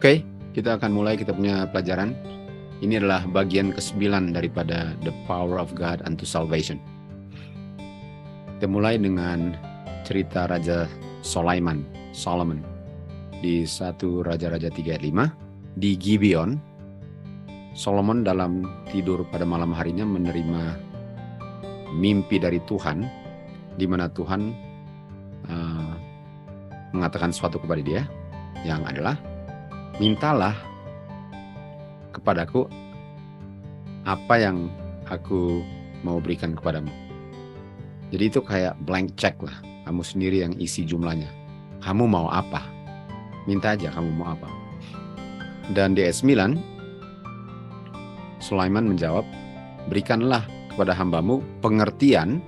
Oke, kita akan mulai kita punya pelajaran. Ini adalah bagian ke-9 daripada The Power of God unto Salvation. Kita mulai dengan cerita Raja Solomon di 1 Raja-Raja 3 ayat 5 di Gibeon. Solomon dalam tidur pada malam harinya menerima mimpi dari Tuhan, di mana Tuhan mengatakan sesuatu kepada dia yang adalah, mintalah kepadaku apa yang aku mau berikan kepadamu. Jadi itu kayak blank check lah. Kamu sendiri yang isi jumlahnya. Kamu mau apa? Minta aja kamu mau apa. Dan di ayat 9, Sulaiman menjawab, berikanlah kepada hambamu pengertian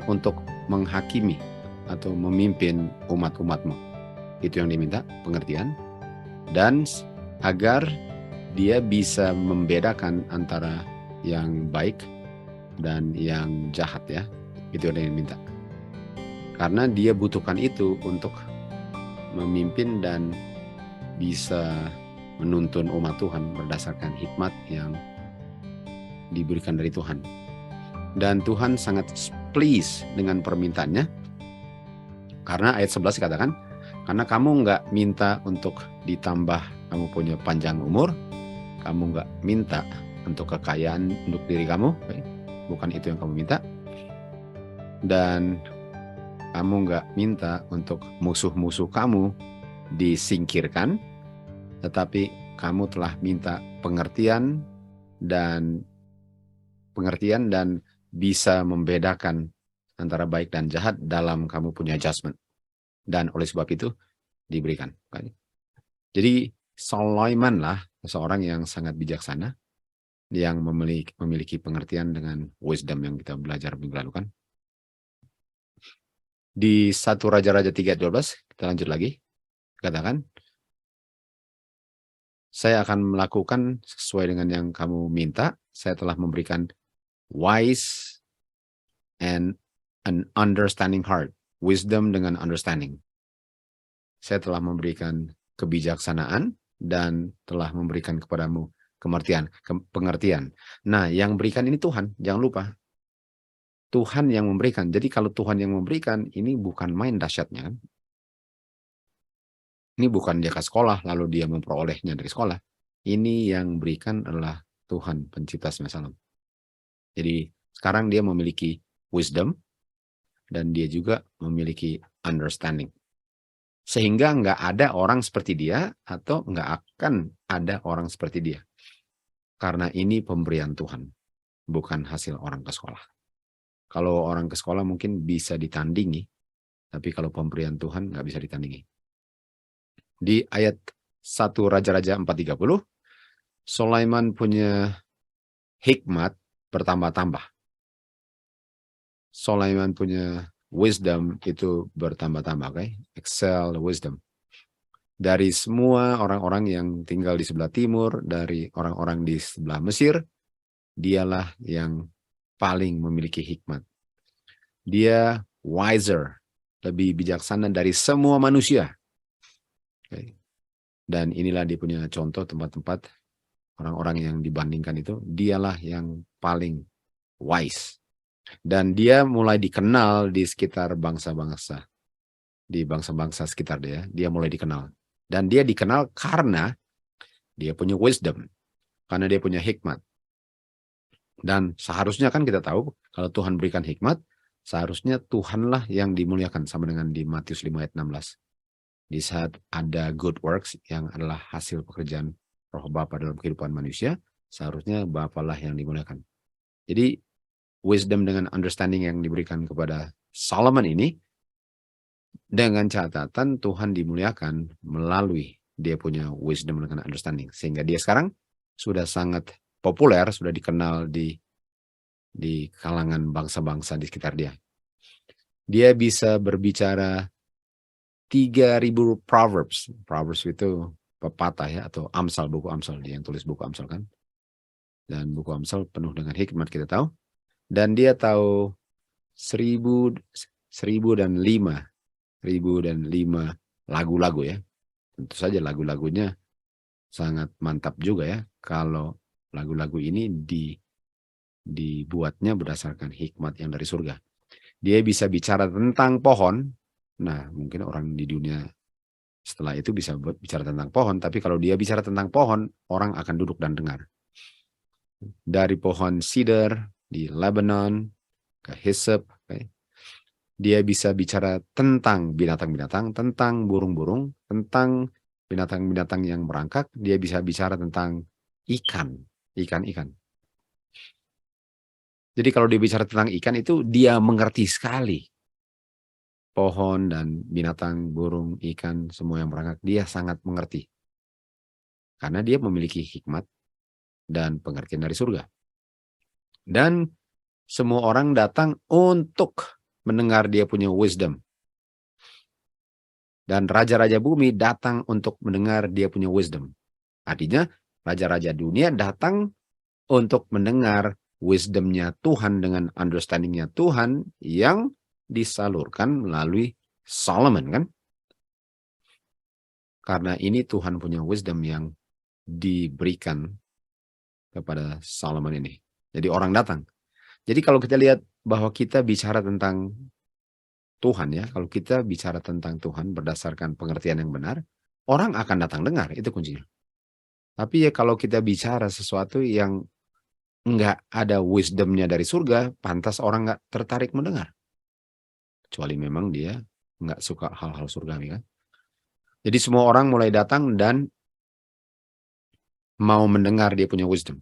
untuk menghakimi atau memimpin umat-umatmu. Itu yang diminta, pengertian. Dan agar dia bisa membedakan antara yang baik dan yang jahat, ya. Itu yang dia minta. Karena dia butuhkan itu untuk memimpin dan bisa menuntun umat Tuhan berdasarkan hikmat yang diberikan dari Tuhan. Dan Tuhan sangat pleased dengan permintaannya. Karena ayat 11 katakan, karena kamu nggak minta untuk ditambah kamu punya panjang umur, kamu nggak minta untuk kekayaan untuk diri kamu, bukan itu yang kamu minta. Dan kamu nggak minta untuk musuh-musuh kamu disingkirkan, tetapi kamu telah minta pengertian dan bisa membedakan antara baik dan jahat dalam kamu punya judgment. Dan oleh sebab itu diberikan. Jadi Solomon lah seorang yang sangat bijaksana, yang memiliki pengertian dengan wisdom yang kita belajar minggu lalu kan. Di 1 Raja-Raja 3:12, kita lanjut lagi. Katakan, saya akan melakukan sesuai dengan yang kamu minta. Saya telah memberikan wise and an understanding heart. Wisdom dengan understanding. Saya telah memberikan kebijaksanaan dan telah memberikan kepadamu pengertian. Nah, yang berikan ini Tuhan, jangan lupa. Tuhan yang memberikan. Jadi kalau Tuhan yang memberikan, ini bukan main dahsyatnya. Ini bukan dia ke sekolah, lalu dia memperolehnya dari sekolah. Ini yang berikan adalah Tuhan, pencipta semesta alam. Jadi sekarang dia memiliki wisdom, dan dia juga memiliki understanding. Sehingga nggak ada orang seperti dia, atau nggak akan ada orang seperti dia. Karena ini pemberian Tuhan, bukan hasil orang ke sekolah. Kalau orang ke sekolah mungkin bisa ditandingi, tapi kalau pemberian Tuhan nggak bisa ditandingi. Di ayat 1 Raja-Raja 4:30, Sulaiman punya hikmat bertambah-tambah. Sulaiman punya wisdom itu bertambah-tambah, okay? Excel wisdom. Dari semua orang-orang yang tinggal di sebelah timur, dari orang-orang di sebelah Mesir, dialah yang paling memiliki hikmat. Dia wiser, lebih bijaksana dari semua manusia. Okay. Dan inilah dia punya contoh tempat-tempat orang-orang yang dibandingkan itu, dialah yang paling wise. Dan dia mulai dikenal di sekitar bangsa-bangsa. Di bangsa-bangsa sekitar dia mulai dikenal. Dan dia dikenal karena dia punya wisdom. Karena dia punya hikmat. Dan seharusnya kan kita tahu, kalau Tuhan berikan hikmat, seharusnya Tuhanlah yang dimuliakan, sama dengan di Matius 5 ayat 16. Di saat ada good works yang adalah hasil pekerjaan Roh Bapa dalam kehidupan manusia, seharusnya Bapalah yang dimuliakan. Jadi wisdom dengan understanding yang diberikan kepada Solomon ini, dengan catatan Tuhan dimuliakan melalui dia punya wisdom dengan understanding. Sehingga dia sekarang sudah sangat populer, sudah dikenal di kalangan bangsa-bangsa di sekitar dia. Dia bisa berbicara 3.000 Proverbs. Proverbs itu pepatah ya, atau Amsal, buku Amsal. Dia yang tulis buku Amsal kan. Dan buku Amsal penuh dengan hikmat, kita tahu. Dan dia tahu 1005 lagu-lagu ya. Tentu saja lagu-lagunya sangat mantap juga ya kalau lagu-lagu ini dibuatnya berdasarkan hikmat yang dari surga. Dia bisa bicara tentang pohon. Nah, mungkin orang di dunia setelah itu bisa bicara tentang pohon, tapi kalau dia bicara tentang pohon, orang akan duduk dan dengar. Dari pohon cedar di Lebanon ke hyssop, dia bisa bicara tentang binatang-binatang, tentang burung-burung, tentang binatang-binatang yang merangkak. Dia bisa bicara tentang ikan-ikan. Jadi kalau dia bicara tentang ikan itu dia mengerti sekali. Pohon dan binatang, burung, ikan, semua yang merangkak, dia sangat mengerti. Karena dia memiliki hikmat dan pengertian dari surga. Dan semua orang datang untuk mendengar dia punya wisdom. Dan raja-raja bumi datang untuk mendengar dia punya wisdom. Artinya, raja-raja dunia datang untuk mendengar wisdomnya Tuhan dengan understandingnya Tuhan yang disalurkan melalui Solomon, kan? Karena ini Tuhan punya wisdom yang diberikan kepada Solomon ini. Jadi orang datang. Jadi kalau kita lihat bahwa kita bicara tentang Tuhan ya, kalau kita bicara tentang Tuhan berdasarkan pengertian yang benar, orang akan datang dengar, itu kuncinya. Tapi ya kalau kita bicara sesuatu yang enggak ada wisdomnya dari surga, pantas orang enggak tertarik mendengar. Kecuali memang dia enggak suka hal-hal surgawi kan. Jadi semua orang mulai datang dan mau mendengar dia punya wisdom.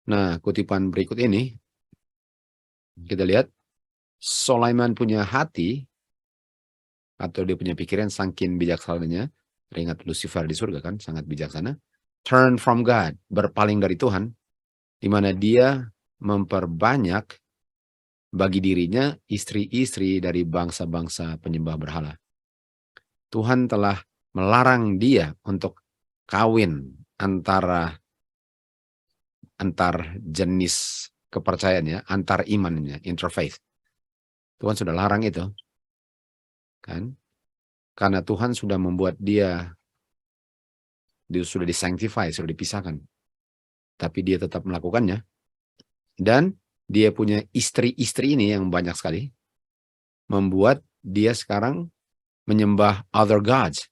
Nah, kutipan berikut ini, kita lihat, Sulaiman punya hati, atau dia punya pikiran saking bijaksananya, teringat Lucifer di surga kan, sangat bijaksana, turn from God, berpaling dari Tuhan, di mana dia memperbanyak bagi dirinya istri-istri dari bangsa-bangsa penyembah berhala. Tuhan telah melarang dia untuk kawin antar jenis kepercayaannya, antar imannya, interfaith. Tuhan sudah larang itu. Kan? Karena Tuhan sudah membuat dia sudah disanctify, sudah dipisahkan. Tapi dia tetap melakukannya. Dan dia punya istri-istri ini yang banyak sekali. Membuat dia sekarang menyembah other gods.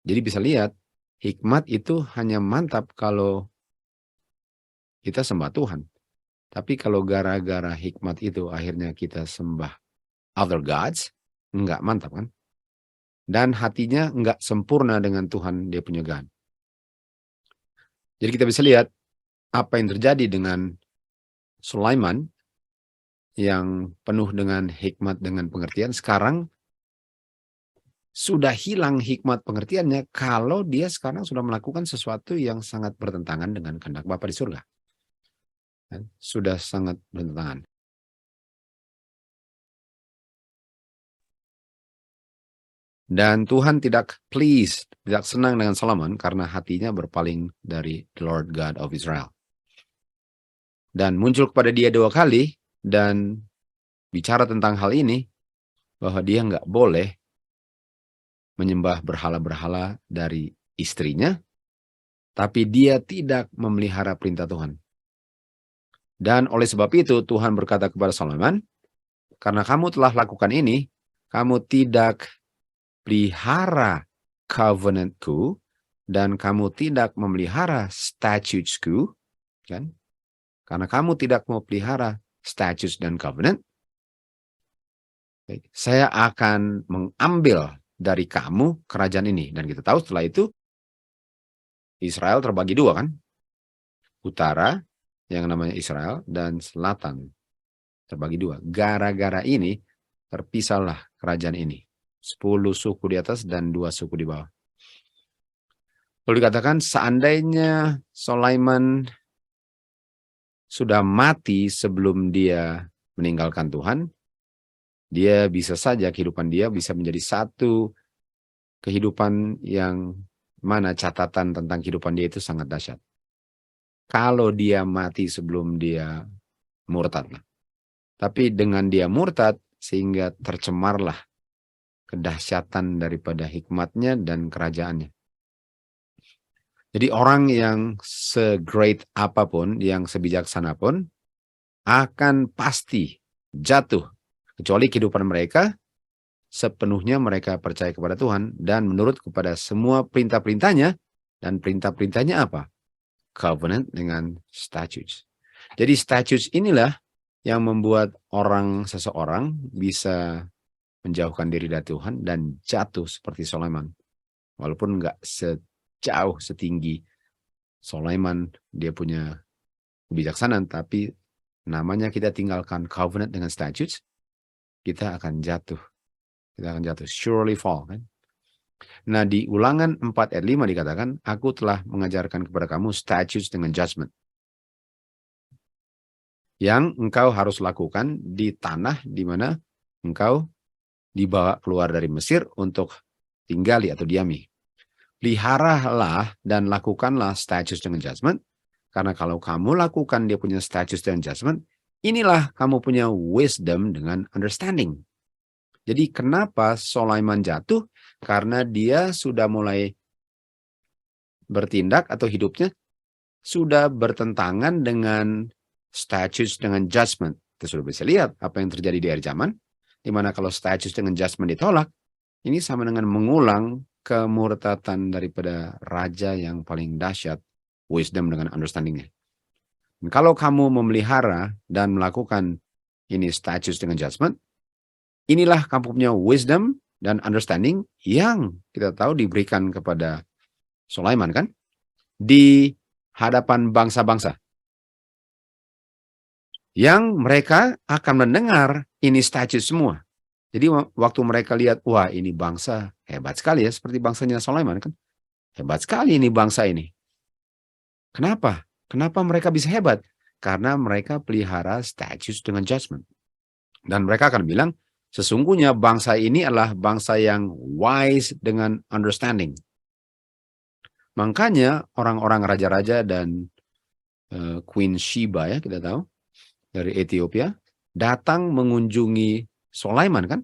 Jadi bisa lihat, hikmat itu hanya mantap kalau kita sembah Tuhan. Tapi kalau gara-gara hikmat itu akhirnya kita sembah other gods, enggak mantap kan? Dan hatinya enggak sempurna dengan Tuhan dia punya God. Jadi kita bisa lihat apa yang terjadi dengan Sulaiman yang penuh dengan hikmat dengan pengertian. Sekarang sudah hilang hikmat pengertiannya kalau dia sekarang sudah melakukan sesuatu yang sangat bertentangan dengan kehendak Bapa di surga. Sudah sangat bertentangan. Dan Tuhan tidak senang dengan Solomon karena hatinya berpaling dari the Lord God of Israel. Dan muncul kepada dia 2 kali dan bicara tentang hal ini, bahwa dia nggak boleh menyembah berhala-berhala dari istrinya, tapi dia tidak memelihara perintah Tuhan. Dan oleh sebab itu Tuhan berkata kepada Solomon, karena kamu telah lakukan ini, kamu tidak pelihara covenant-ku, dan kamu tidak memelihara statutes-ku, kan? Karena kamu tidak mau pelihara statutes dan covenant, saya akan mengambil dari kamu kerajaan ini. Dan kita tahu setelah itu, Israel terbagi 2 kan? Utara, yang namanya Israel, dan selatan terbagi 2. Gara-gara ini, terpisahlah kerajaan ini. 10 suku di atas dan 2 suku di bawah. Lalu dikatakan seandainya Sulaiman sudah mati sebelum dia meninggalkan Tuhan, dia bisa saja kehidupan dia bisa menjadi satu kehidupan yang mana catatan tentang kehidupan dia itu sangat dahsyat. Kalau dia mati sebelum dia murtad. Tapi dengan dia murtad sehingga tercemarlah kedahsyatan daripada hikmatnya dan kerajaannya. Jadi orang yang se-great apapun, yang sebijaksana pun, akan pasti jatuh. Kecuali kehidupan mereka sepenuhnya mereka percaya kepada Tuhan dan menurut kepada semua perintah-perintahnya. Dan perintah-perintahnya apa? Covenant dengan statutes. Jadi statutes inilah yang membuat seseorang bisa menjauhkan diri dari Tuhan dan jatuh seperti Sulaiman. Walaupun nggak sejauh setinggi Sulaiman, dia punya kebijaksanaan, tapi namanya kita tinggalkan covenant dengan statutes, kita akan jatuh. Kita akan jatuh, surely fall. Kan? Nah, di Ulangan 4 ayat 5 dikatakan, aku telah mengajarkan kepada kamu statutes dengan judgment. Yang engkau harus lakukan di tanah di mana engkau dibawa keluar dari Mesir untuk tinggali atau diami. Peliharalah dan lakukanlah statutes dengan judgment, karena kalau kamu lakukan dia punya statutes dan judgment, inilah kamu punya wisdom dengan understanding. Jadi kenapa Sulaiman jatuh? Karena dia sudah mulai bertindak atau hidupnya sudah bertentangan dengan statutes dengan judgment. Kita sudah bisa lihat apa yang terjadi di akhir zaman, di mana kalau statutes dengan judgment ditolak, ini sama dengan mengulang kemurtatan daripada raja yang paling dahsyat, wisdom dengan understandingnya. Dan kalau kamu memelihara dan melakukan ini statutes dengan judgment, inilah kamu punya wisdom dan understanding yang kita tahu diberikan kepada Sulaiman kan, di hadapan bangsa-bangsa. Yang mereka akan mendengar ini statutes semua. Jadi waktu mereka lihat, wah ini bangsa hebat sekali ya, seperti bangsanya Sulaiman kan. Hebat sekali ini bangsa ini. Kenapa? Kenapa mereka bisa hebat? Karena mereka pelihara statutes dengan judgment. Dan mereka akan bilang, sesungguhnya bangsa ini adalah bangsa yang wise dengan understanding. Makanya orang-orang raja-raja dan Queen Sheba ya kita tahu dari Ethiopia datang mengunjungi Sulaiman kan.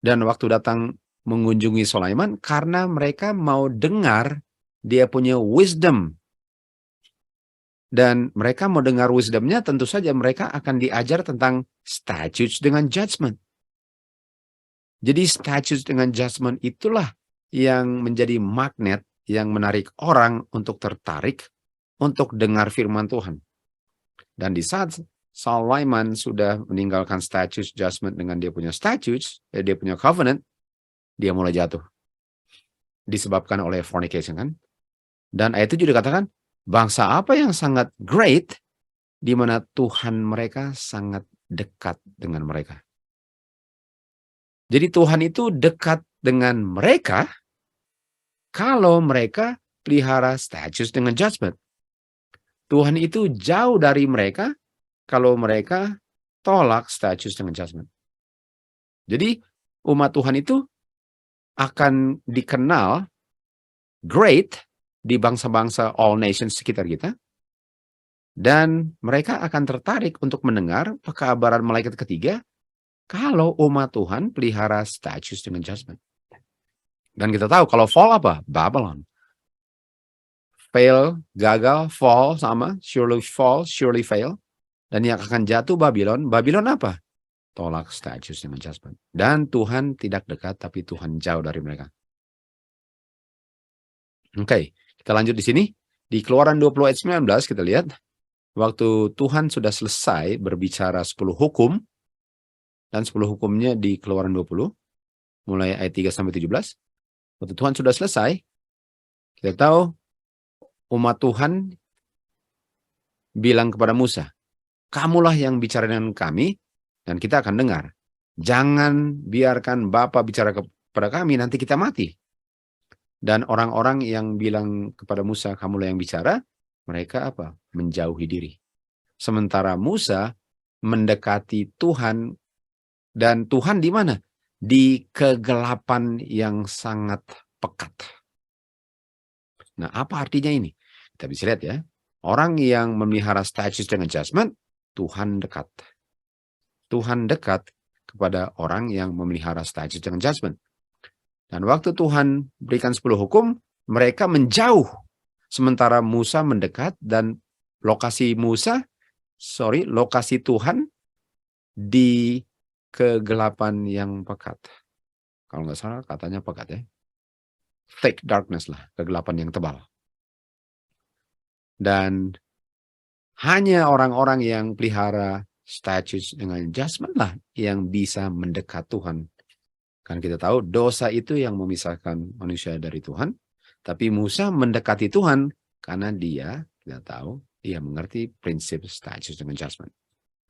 Dan waktu datang mengunjungi Sulaiman karena mereka mau dengar dia punya wisdom. Dan mereka mau dengar wisdomnya, tentu saja mereka akan diajar tentang statutes dengan judgment. Jadi statutes dengan judgment itulah yang menjadi magnet yang menarik orang untuk tertarik untuk dengar firman Tuhan. Dan di saat Sulaiman sudah meninggalkan statutes judgment dengan dia punya statutes, dia punya covenant, dia mulai jatuh. Disebabkan oleh fornication kan. Dan ayat itu juga dikatakan, bangsa apa yang sangat great, di mana Tuhan mereka sangat dekat dengan mereka. Jadi Tuhan itu dekat dengan mereka kalau mereka pelihara statutes dengan judgment. Tuhan itu jauh dari mereka kalau mereka tolak statutes dengan judgment. Jadi umat Tuhan itu akan dikenal great di bangsa-bangsa all nations sekitar kita. Dan mereka akan tertarik untuk mendengar pekabaran malaikat ketiga kalau umat Tuhan pelihara statutes dengan judgment. Dan kita tahu kalau fall apa? Babylon. Fail, gagal, fall sama. Surely fall, surely fail. Dan yang akan jatuh Babylon. Babylon apa? Tolak statutes dengan judgment. Dan Tuhan tidak dekat, tapi Tuhan jauh dari mereka. Oke, kita lanjut di sini. Di Keluaran 20 ayat 19 kita lihat. Waktu Tuhan sudah selesai berbicara 10 hukum. Dan 10 hukumnya di Keluaran 20. Mulai ayat 3-17. Waktu Tuhan sudah selesai. Kita tahu umat Tuhan bilang kepada Musa, kamulah yang bicara dengan kami dan kita akan dengar. Jangan biarkan Bapa bicara kepada kami, nanti kita mati. Dan orang-orang yang bilang kepada Musa, kamulah yang bicara, mereka apa? Menjauhi diri. Sementara Musa mendekati Tuhan, dan Tuhan di mana? Di kegelapan yang sangat pekat. Nah, apa artinya ini? Kita bisa lihat ya. Orang yang memelihara statutes dengan judgment, Tuhan dekat. Tuhan dekat kepada orang yang memelihara statute dengan judgment. Dan waktu Tuhan berikan 10 hukum, mereka menjauh. Sementara Musa mendekat dan lokasi Tuhan di kegelapan yang pekat. Kalau nggak salah katanya pekat ya. Thick darkness lah, kegelapan yang tebal. Dan hanya orang-orang yang pelihara statutes dengan judgment lah yang bisa mendekat Tuhan. Kan kita tahu dosa itu yang memisahkan manusia dari Tuhan. Tapi Musa mendekati Tuhan karena kita tahu, dia mengerti prinsip statutes dengan judgment.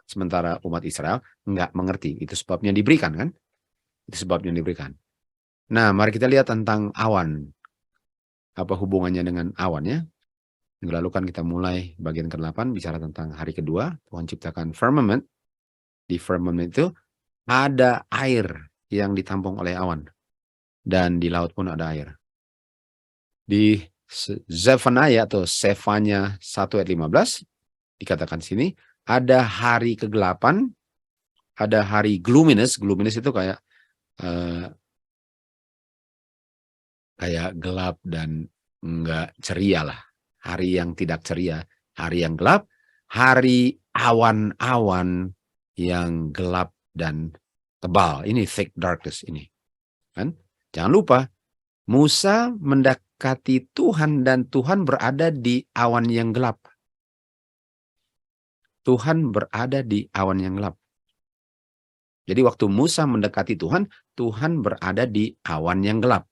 Sementara umat Israel nggak mengerti. Itu sebabnya diberikan kan? Itu sebabnya diberikan. Nah, mari kita lihat tentang awan. Apa hubungannya dengan awan ya? Minggu lalu kan kita mulai bagian ke-8 bicara tentang hari kedua. Tuhan ciptakan firmament. Di firmament itu ada air yang ditampung oleh awan. Dan di laut pun ada air. Di Zephaniah atau Sefanya 1 ayat 15 dikatakan sini ada hari kegelapan, ada hari gloominess. Gloominess itu kayak gelap dan enggak ceria lah. Hari yang tidak ceria, hari yang gelap, hari awan-awan yang gelap dan tebal. Ini thick darkness ini. Kan? Jangan lupa, Musa mendekati Tuhan dan Tuhan berada di awan yang gelap. Tuhan berada di awan yang gelap. Jadi waktu Musa mendekati Tuhan, Tuhan berada di awan yang gelap.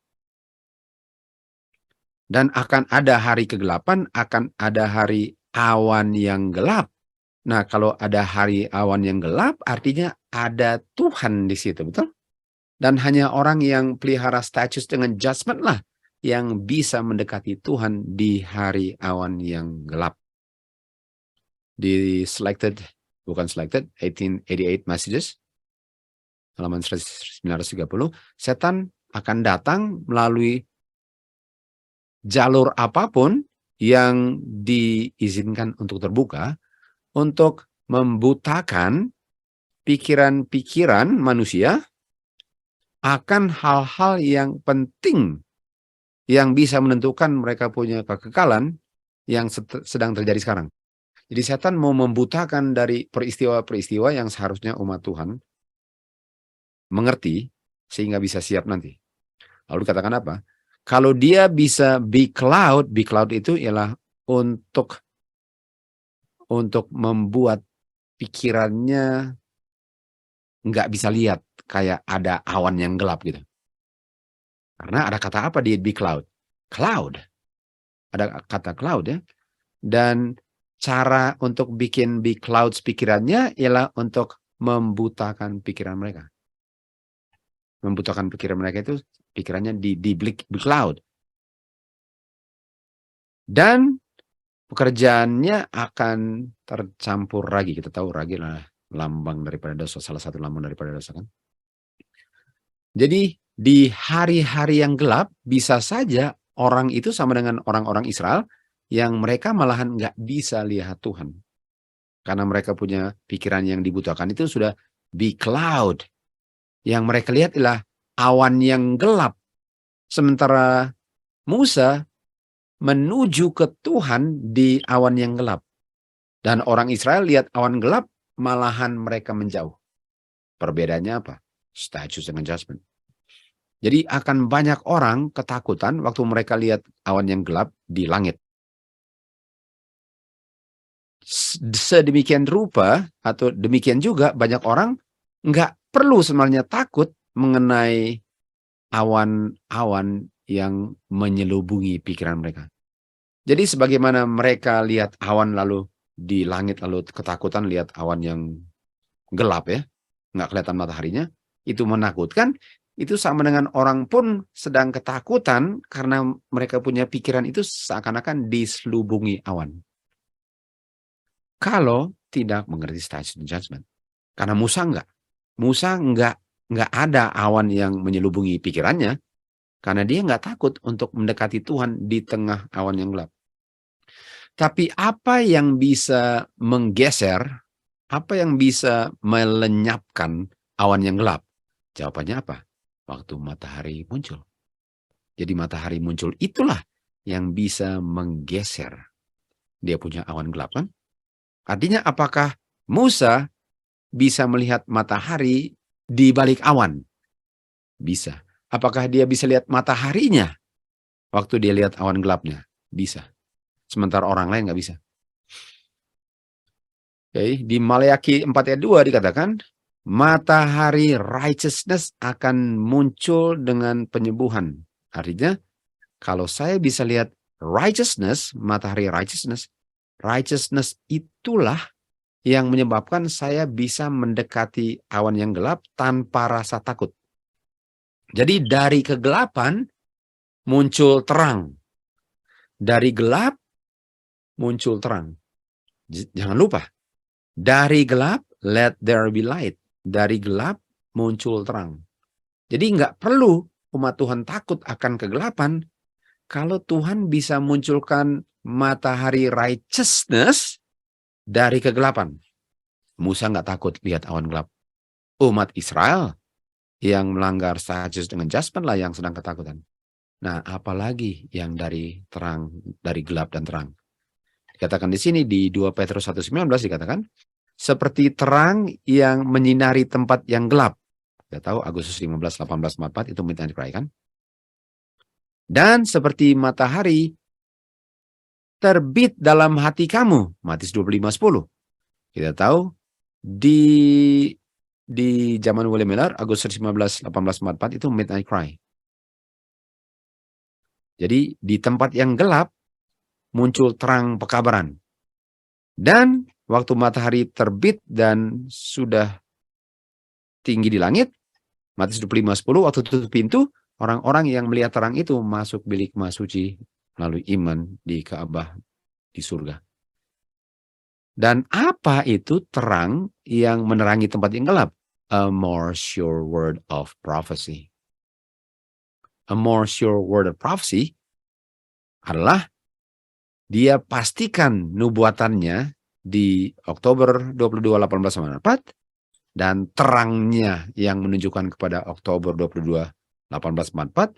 Dan akan ada hari kegelapan, akan ada hari awan yang gelap. Nah, kalau ada hari awan yang gelap, artinya ada Tuhan di situ, betul? Dan hanya orang yang pelihara statutes dengan judgment lah yang bisa mendekati Tuhan di hari awan yang gelap. Di 1888 Messages, halaman 930, setan akan datang melalui jalur apapun yang diizinkan untuk terbuka untuk membutakan pikiran-pikiran manusia akan hal-hal yang penting yang bisa menentukan mereka punya kekekalan yang sedang terjadi sekarang. Jadi setan mau membutakan dari peristiwa-peristiwa yang seharusnya umat Tuhan mengerti sehingga bisa siap nanti. Lalu dikatakan apa? Kalau dia bisa be cloud itu ialah untuk membuat pikirannya nggak bisa lihat kayak ada awan yang gelap gitu. Karena ada kata apa di be cloud? Cloud. Ada kata cloud ya. Dan cara untuk bikin be clouds pikirannya ialah untuk membutakan pikiran mereka. Membutakan pikiran mereka itu pikirannya di cloud. Dan pekerjaannya akan tercampur ragi. Kita tahu ragi adalah lambang daripada dosa, salah satu lambang daripada dosa kan. Jadi di hari-hari yang gelap bisa saja orang itu sama dengan orang-orang Israel yang mereka malahan nggak bisa lihat Tuhan. Karena mereka punya pikiran yang dibutuhkan itu sudah be cloud. Yang mereka lihat adalah awan yang gelap. Sementara Musa menuju ke Tuhan di awan yang gelap. Dan orang Israel lihat awan gelap, malahan mereka menjauh. Perbedaannya apa? Statutes dengan judgment. Jadi akan banyak orang ketakutan waktu mereka lihat awan yang gelap di langit. Sedemikian rupa atau demikian juga banyak orang nggak perlu sebenarnya takut mengenai awan-awan yang menyelubungi pikiran mereka. Jadi sebagaimana mereka lihat awan lalu di langit lalu ketakutan lihat awan yang gelap ya, nggak kelihatan mataharinya, itu menakutkan. Itu sama dengan orang pun sedang ketakutan karena mereka punya pikiran itu seakan-akan diselubungi awan. Kalau tidak mengerti statutes dan judgment. Karena Musa nggak ada awan yang menyelubungi pikirannya. Karena dia nggak takut untuk mendekati Tuhan di tengah awan yang gelap. Tapi apa yang bisa menggeser, apa yang bisa melenyapkan awan yang gelap? Jawabannya apa? Waktu matahari muncul. Jadi matahari muncul itulah yang bisa menggeser. Dia punya awan gelap kan? Artinya apakah Musa bisa melihat matahari di balik awan? Bisa. Apakah dia bisa lihat mataharinya waktu dia lihat awan gelapnya? Bisa. Sementara orang lain nggak bisa. Oke, di Maleakhi 4 ayat 2 dikatakan, matahari righteousness akan muncul dengan penyembuhan. Artinya, kalau saya bisa lihat righteousness, matahari righteousness, righteousness itulah yang menyebabkan saya bisa mendekati awan yang gelap tanpa rasa takut. Jadi dari kegelapan muncul terang. Dari gelap muncul terang. Jangan lupa, dari gelap, let there be light. Dari gelap muncul terang. Jadi nggak perlu umat Tuhan takut akan kegelapan. Kalau Tuhan bisa munculkan matahari righteousness dari kegelapan. Musa nggak takut lihat awan gelap. Umat Israel yang melanggar status dengan judgment lah yang sedang ketakutan. Nah, apalagi yang dari terang, dari gelap dan terang. Dikatakan di sini di 2 Petrus 1:19 dikatakan, seperti terang yang menyinari tempat yang gelap. Kita tahu Agustus 15, 1844 itu midnight cry kan? Dan seperti matahari terbit dalam hati kamu. Matius 25:10. Kita tahu di zaman William Miller, Agustus 15, 1844 itu midnight cry. Jadi di tempat yang gelap muncul terang pekabaran. Dan waktu matahari terbit dan sudah tinggi di langit, Matius 25:10, waktu tutup pintu, orang-orang yang melihat terang itu masuk bilik Maha Suci melalui iman di Ka'bah di surga. Dan apa itu terang yang menerangi tempat yang gelap? A more sure word of prophecy. A more sure word of prophecy adalah dia pastikan nubuatannya di Oktober 22, 1894 dan terangnya yang menunjukkan kepada Oktober 22, 1844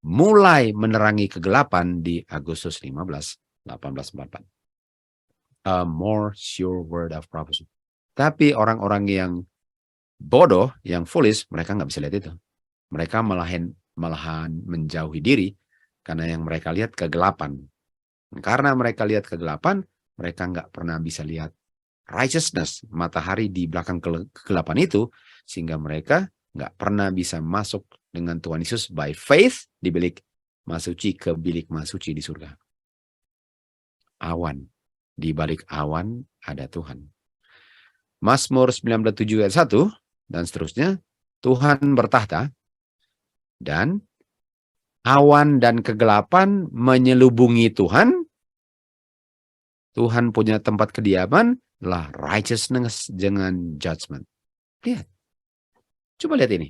mulai menerangi kegelapan di Agustus 15, 1844. A more sure word of prophecy. Tapi orang-orang yang bodoh, yang foolish, mereka nggak bisa lihat itu. Mereka malahan menjauhi diri karena yang mereka lihat kegelapan. Karena mereka lihat kegelapan, mereka nggak pernah bisa lihat righteousness, matahari di belakang kegelapan itu, sehingga mereka nggak pernah bisa masuk dengan Tuhan Yesus by faith di bilik Maha Suci ke bilik Maha Suci di surga. Awan. Di balik awan ada Tuhan. Mazmur 97 ayat 1 dan seterusnya, Tuhan bertahta dan awan dan kegelapan menyelubungi Tuhan. Tuhan punya tempat kediaman lah righteousness dengan judgment. Lihat. Coba lihat ini.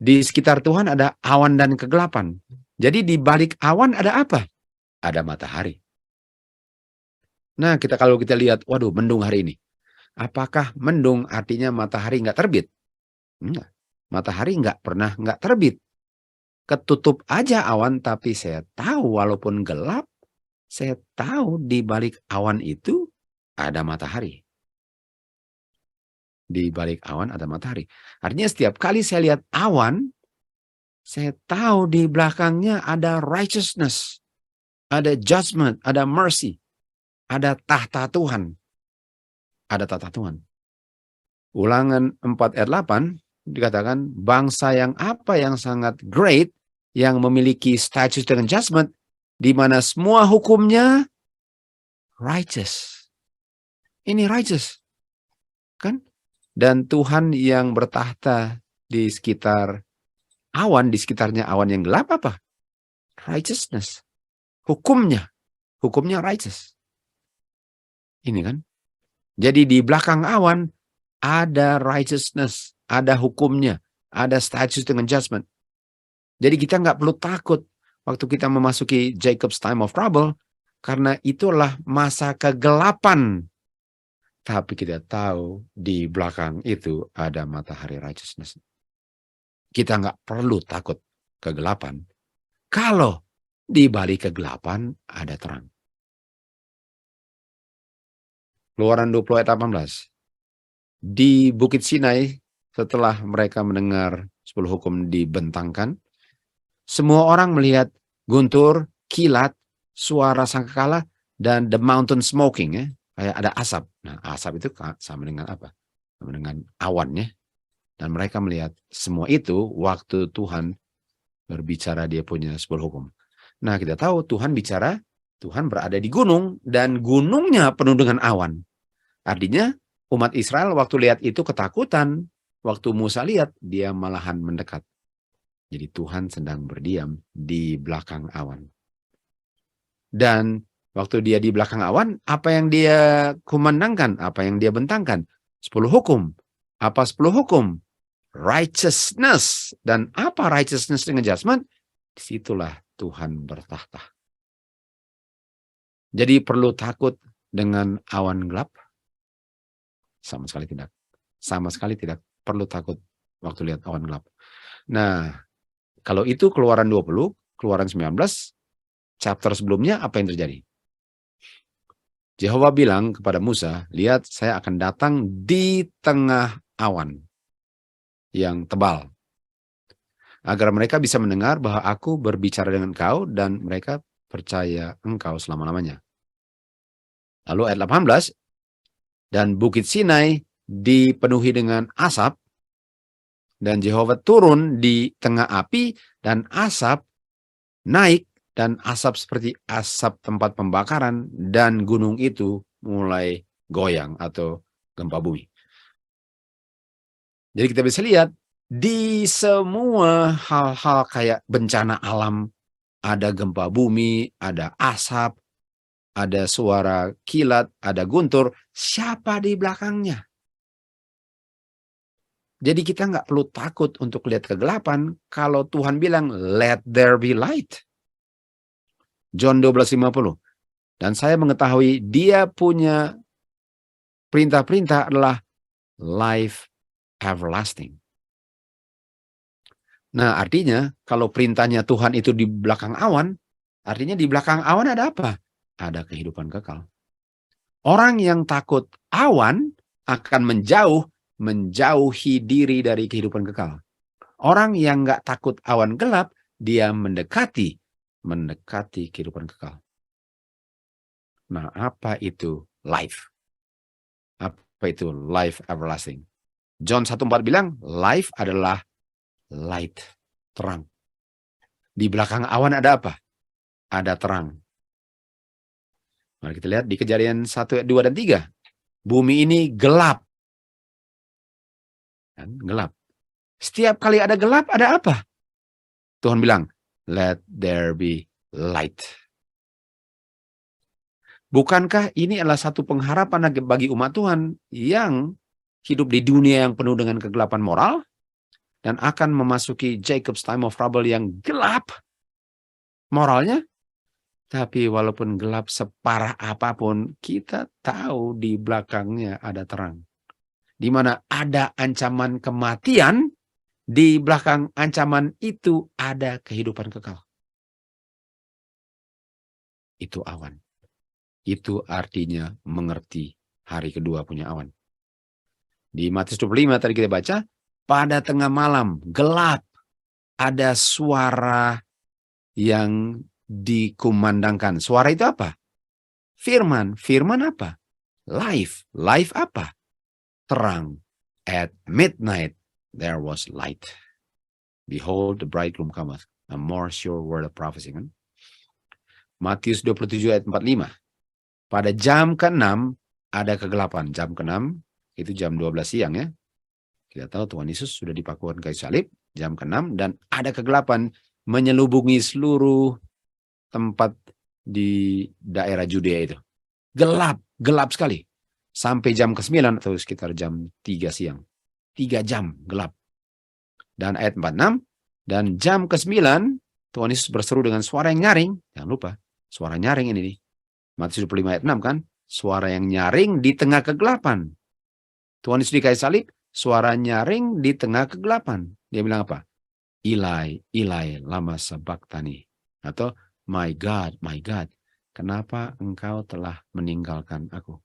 Di sekitar Tuhan ada awan dan kegelapan. Jadi di balik awan ada apa? Ada matahari. Nah, kalau kita lihat, waduh, mendung hari ini. Apakah mendung artinya matahari nggak terbit? Enggak. Matahari nggak terbit. Ketutup aja awan, tapi saya tahu walaupun gelap, saya tahu di balik awan itu ada matahari. Di balik awan ada matahari. Artinya setiap kali saya lihat awan, saya tahu di belakangnya ada righteousness, ada judgment, ada mercy, ada tahta Tuhan. Ada tahta Tuhan. Ulangan 4 ayat 8 dikatakan, bangsa yang apa yang sangat great, yang memiliki status dengan judgment, di mana semua hukumnya righteous. Ini righteous. Kan? Dan Tuhan yang bertahta di sekitar awan, di sekitarnya awan yang gelap apa? Righteousness. Hukumnya righteous. Ini kan? Jadi di belakang awan ada righteousness, ada hukumnya, ada status dengan judgment. Jadi kita nggak perlu takut waktu kita memasuki Jacob's time of trouble, karena itulah masa kegelapan. Tapi kita tahu di belakang itu ada matahari righteousness. Kita nggak perlu takut kegelapan. Kalau di balik kegelapan ada terang. Keluaran 20 ayat 18. Di Bukit Sinai, setelah mereka mendengar 10 hukum dibentangkan, semua orang melihat guntur, kilat, suara sangkakala, dan the mountain smoking, ya. Kayak ada asap. Nah, asap itu sama dengan apa? Sama dengan awan, ya. Dan mereka melihat semua itu waktu Tuhan berbicara dia punya 10 hukum. Nah, kita tahu Tuhan bicara, Tuhan berada di gunung, dan gunungnya penuh dengan awan. Artinya, umat Israel waktu lihat itu ketakutan. Waktu Musa lihat, dia malahan mendekat. Jadi Tuhan sedang berdiam di belakang awan. Dan waktu dia di belakang awan, apa yang dia kumandangkan? Apa yang dia bentangkan? 10 hukum. Apa 10 hukum? Righteousness. Dan apa righteousness dengan judgment? Disitulah Tuhan bertahta. Jadi perlu takut dengan awan gelap? Sama sekali tidak. Sama sekali tidak perlu takut waktu lihat awan gelap. Nah, kalau itu Keluaran 20, Keluaran 19, chapter sebelumnya apa yang terjadi? Yehova bilang kepada Musa, lihat saya akan datang di tengah awan yang tebal. Agar mereka bisa mendengar bahwa aku berbicara dengan kau dan mereka percaya engkau selama-lamanya. Lalu ayat 18, dan Bukit Sinai dipenuhi dengan asap, dan Yehova turun di tengah api, dan asap naik, dan asap seperti asap tempat pembakaran, dan gunung itu mulai goyang atau gempa bumi. Jadi kita bisa lihat, di semua hal-hal kayak bencana alam, ada gempa bumi, ada asap, ada suara kilat, ada guntur, siapa di belakangnya? Jadi kita nggak perlu takut untuk lihat kegelapan kalau Tuhan bilang, let there be light. John 12:50. Dan saya mengetahui dia punya perintah-perintah adalah life everlasting. Nah, artinya kalau perintahnya Tuhan itu di belakang awan, artinya di belakang awan ada apa? Ada kehidupan kekal. Orang yang takut awan akan menjauhi diri dari kehidupan kekal. Orang yang nggak takut awan gelap, dia mendekati kehidupan kekal. Nah, apa itu life? Apa itu life everlasting? John 1:4 bilang, life adalah light, terang. Di belakang awan ada apa? Ada terang. Mari kita lihat di Kejadian 1, 2, dan 3. Bumi ini gelap. Gelap. Setiap kali ada gelap, ada apa? Tuhan bilang, let there be light. Bukankah ini adalah satu pengharapan bagi umat Tuhan yang hidup di dunia yang penuh dengan kegelapan moral dan akan memasuki Jacob's time of trouble yang gelap moralnya? Tapi walaupun gelap separah apapun, kita tahu di belakangnya ada terang. Di mana ada ancaman kematian, di belakang ancaman itu ada kehidupan kekal. Itu awan. Itu artinya mengerti hari kedua punya awan. Di Matius 25 tadi kita baca, pada tengah malam, gelap, ada suara yang dikumandangkan. Suara itu apa? Firman. Firman apa? Life. Life apa? Terang. At midnight, there was light. Behold, the bridegroom cometh. A more sure word of prophecy. Kan? Matius 27 ayat 45. Pada jam ke-6 ada kegelapan. Jam ke-6 itu jam 12 siang ya. Kita tahu Tuhan Yesus sudah dipakukan kayu salib. Jam ke-6 dan ada kegelapan menyelubungi seluruh tempat di daerah Judea itu. Gelap, gelap sekali. Sampai jam ke-9 atau sekitar jam 3 siang. 3 jam gelap. Dan ayat 46, dan jam ke-9 Tuhan Yesus berseru dengan suara yang nyaring. Jangan lupa, suara nyaring ini nih. Matius 25 ayat 6 kan. suara yang nyaring di tengah kegelapan. Tuhan Yesus di kayu salib, suara nyaring di tengah kegelapan. Dia bilang apa? Ilai, Ilai, lama sabachthani. Atau, my God, kenapa engkau telah meninggalkan aku?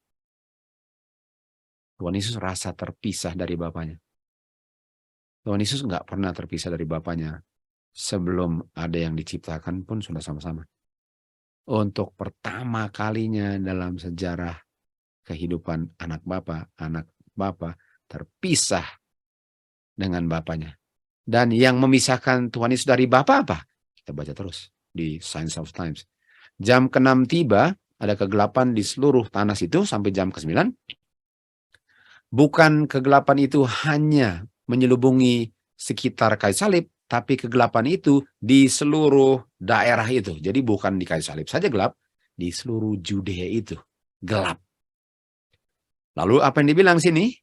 Tuhan Yesus rasa terpisah dari Bapanya. Tuhan Yesus nggak pernah terpisah dari Bapanya. Sebelum ada yang diciptakan pun sudah sama-sama. Untuk pertama kalinya dalam sejarah kehidupan anak Bapa terpisah dengan Bapanya. Dan yang memisahkan Tuhan Yesus dari Bapa apa? Kita baca terus di Signs of Times. Jam ke-6 tiba, ada kegelapan di seluruh tanah situ sampai jam ke-9. Bukan kegelapan itu hanya menyelubungi sekitar kayu salib, tapi kegelapan itu di seluruh daerah itu. Jadi bukan di kayu salib saja gelap, di seluruh Judea itu gelap. Lalu apa yang dibilang sini?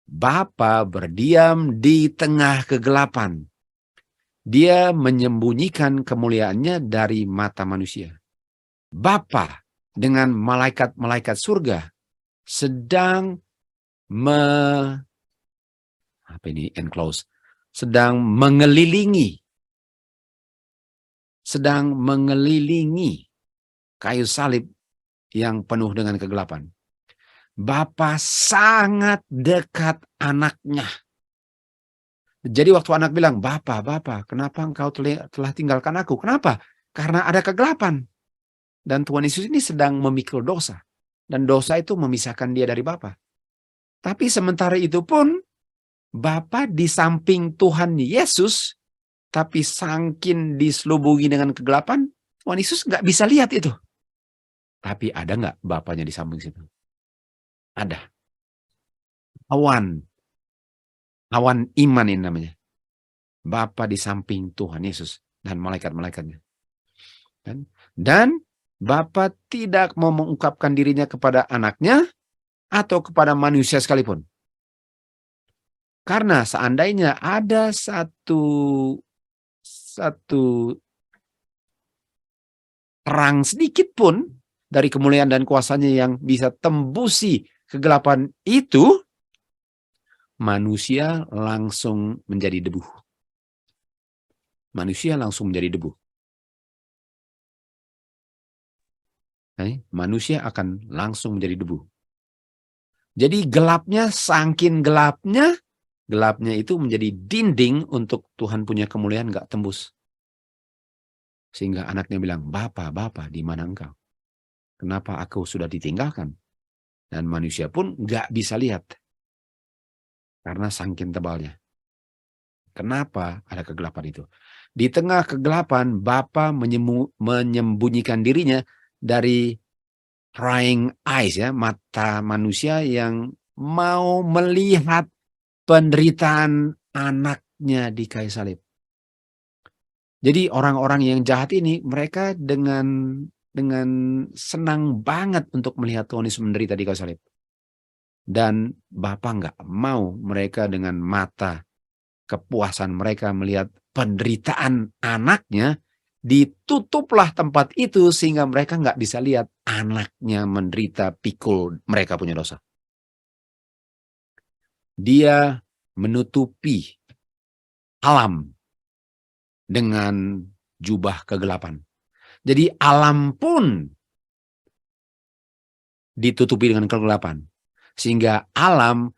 Bapa berdiam di tengah kegelapan. Dia menyembunyikan kemuliaannya dari mata manusia. Bapa dengan malaikat-malaikat surga sedang sedang mengelilingi kayu salib yang penuh dengan kegelapan. Bapa sangat dekat anaknya. Jadi waktu anak bilang, Bapa, kenapa engkau telah tinggalkan aku? Kenapa? Karena ada kegelapan. Dan Tuhan Yesus ini sedang memikul dosa. Dan dosa itu memisahkan dia dari Bapa. Tapi sementara itu pun, Bapa di samping Tuhan Yesus, tapi saking diselubungi dengan kegelapan, Tuhan Yesus nggak bisa lihat itu. Tapi ada nggak Bapanya di samping situ? Ada. Awan iman ini namanya. Bapa di samping Tuhan Yesus dan malaikat-malaikatnya. Dan Bapa tidak mau mengungkapkan dirinya kepada anaknya atau kepada manusia sekalipun. Karena seandainya ada satu terang sedikit pun dari kemuliaan dan kuasanya yang bisa tembusi kegelapan itu, manusia langsung menjadi debu. Manusia akan langsung menjadi debu. Jadi gelapnya, saking gelapnya itu menjadi dinding untuk Tuhan punya kemuliaan gak tembus. Sehingga anaknya bilang, Bapa, di mana engkau? Kenapa aku sudah ditinggalkan? Dan manusia pun gak bisa lihat. Karena saking tebalnya. Kenapa ada kegelapan itu? Di tengah kegelapan, Bapa menyembunyikan dirinya dari prying eyes, ya, mata manusia yang mau melihat penderitaan anaknya di kayu salib. Jadi orang-orang yang jahat ini, mereka dengan senang banget untuk melihat Tuhan Yesus menderita di kayu salib. Dan Bapa nggak mau mereka dengan mata kepuasan mereka melihat penderitaan anaknya, ditutuplah tempat itu sehingga mereka nggak bisa lihat anaknya menderita pikul mereka punya dosa. Dia menutupi alam dengan jubah kegelapan. Jadi alam pun ditutupi dengan kegelapan. Sehingga alam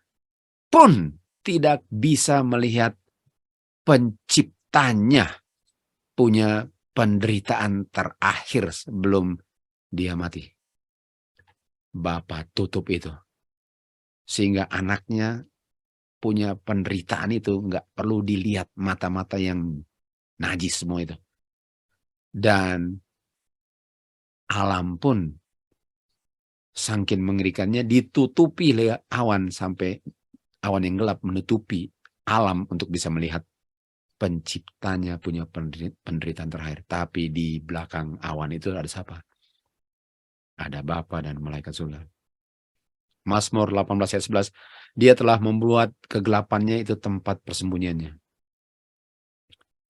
pun tidak bisa melihat penciptanya punya penderitaan terakhir sebelum dia mati. Bapa tutup itu. Sehingga anaknya punya penderitaan itu nggak perlu dilihat mata-mata yang najis semua itu. Dan alam pun saking mengerikannya ditutupi oleh awan sampai awan yang gelap menutupi alam untuk bisa melihat penciptanya punya penderitaan terakhir. Tapi di belakang awan itu ada siapa? Ada Bapa dan malaikat surga. Mazmur 18 ayat 11, dia telah membuat kegelapannya itu tempat persembunyiannya.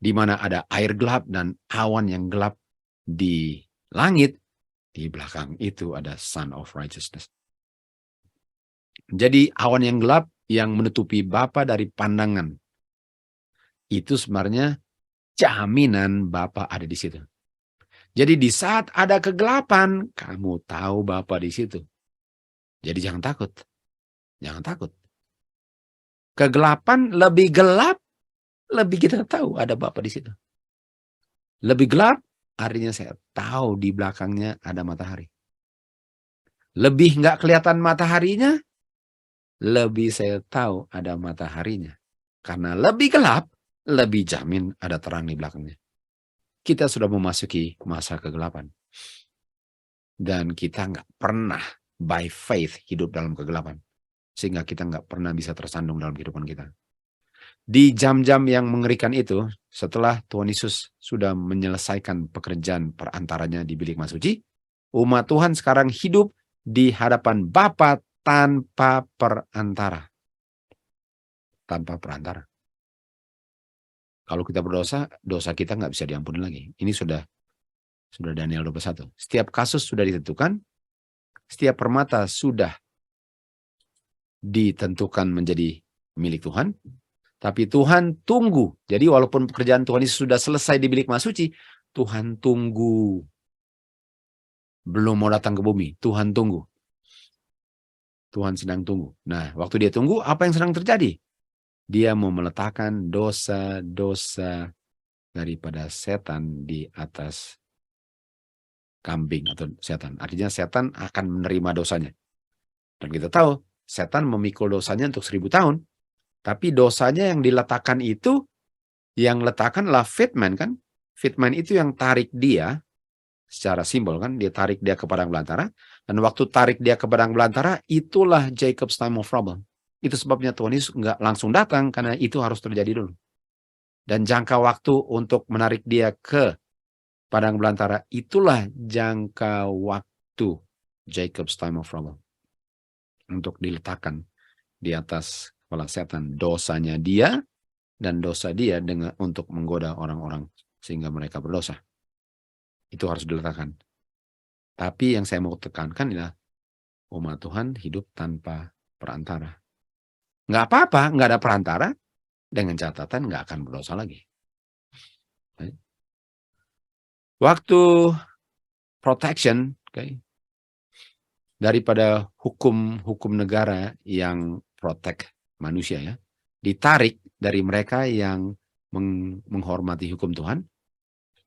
Di mana ada air gelap dan awan yang gelap di langit, Di belakang itu ada Son of Righteousness. Jadi awan yang gelap yang menutupi Bapa dari pandangan. Itu sebenarnya jaminan Bapa ada di situ. Jadi di saat ada kegelapan, kamu tahu Bapa di situ. Jadi jangan takut. Jangan takut. Kegelapan lebih gelap, lebih kita tahu ada Bapa di situ. Lebih gelap, artinya saya tahu di belakangnya ada matahari. Lebih nggak kelihatan mataharinya, lebih saya tahu ada mataharinya. Karena lebih gelap, lebih jamin ada terang di belakangnya. Kita sudah memasuki masa kegelapan. Dan kita nggak pernah by faith hidup dalam kegelapan. Sehingga kita nggak pernah bisa tersandung dalam kehidupan kita. Di jam-jam yang mengerikan itu, setelah Tuhan Yesus sudah menyelesaikan pekerjaan perantaranya di bilik mas suci, umat Tuhan sekarang hidup di hadapan Bapa tanpa perantara. Tanpa perantara. Kalau kita berdosa, dosa kita nggak bisa diampuni lagi. Ini sudah Daniel 21. Setiap kasus sudah ditentukan, setiap permata sudah ditentukan menjadi milik Tuhan, tapi Tuhan tunggu. Jadi walaupun pekerjaan Tuhan Yesus sudah selesai di bilik mas suci, Tuhan tunggu. Belum mau datang ke bumi, Tuhan tunggu. Tuhan sedang tunggu. Nah, waktu dia tunggu, apa yang sedang terjadi? Dia mau meletakkan dosa-dosa daripada setan di atas kambing atau setan. Artinya setan akan menerima dosanya. Dan kita tahu, setan memikul dosanya untuk 1000 tahun. Tapi dosanya yang diletakkan itu, yang letakkanlah fitman kan? Fitman itu yang tarik dia, secara simbol kan, dia tarik dia ke padang belantara. Dan waktu tarik dia ke padang belantara, itulah Jacob's time of trouble. Itu sebabnya Tuhan Yesus nggak langsung datang, karena itu harus terjadi dulu. Dan jangka waktu untuk menarik dia ke padang belantara, itulah jangka waktu Jacob's time of trouble. Untuk diletakkan di atas kepala setan dosanya dia, dan dosa dia dengan untuk menggoda orang-orang sehingga mereka berdosa. Itu harus diletakkan. Tapi yang saya mau tekankan adalah umat Tuhan hidup tanpa perantara. Nggak apa-apa, nggak ada perantara, dengan catatan nggak akan berdosa lagi. Waktu protection, daripada hukum negara yang protect manusia ya, ditarik dari mereka yang menghormati hukum Tuhan.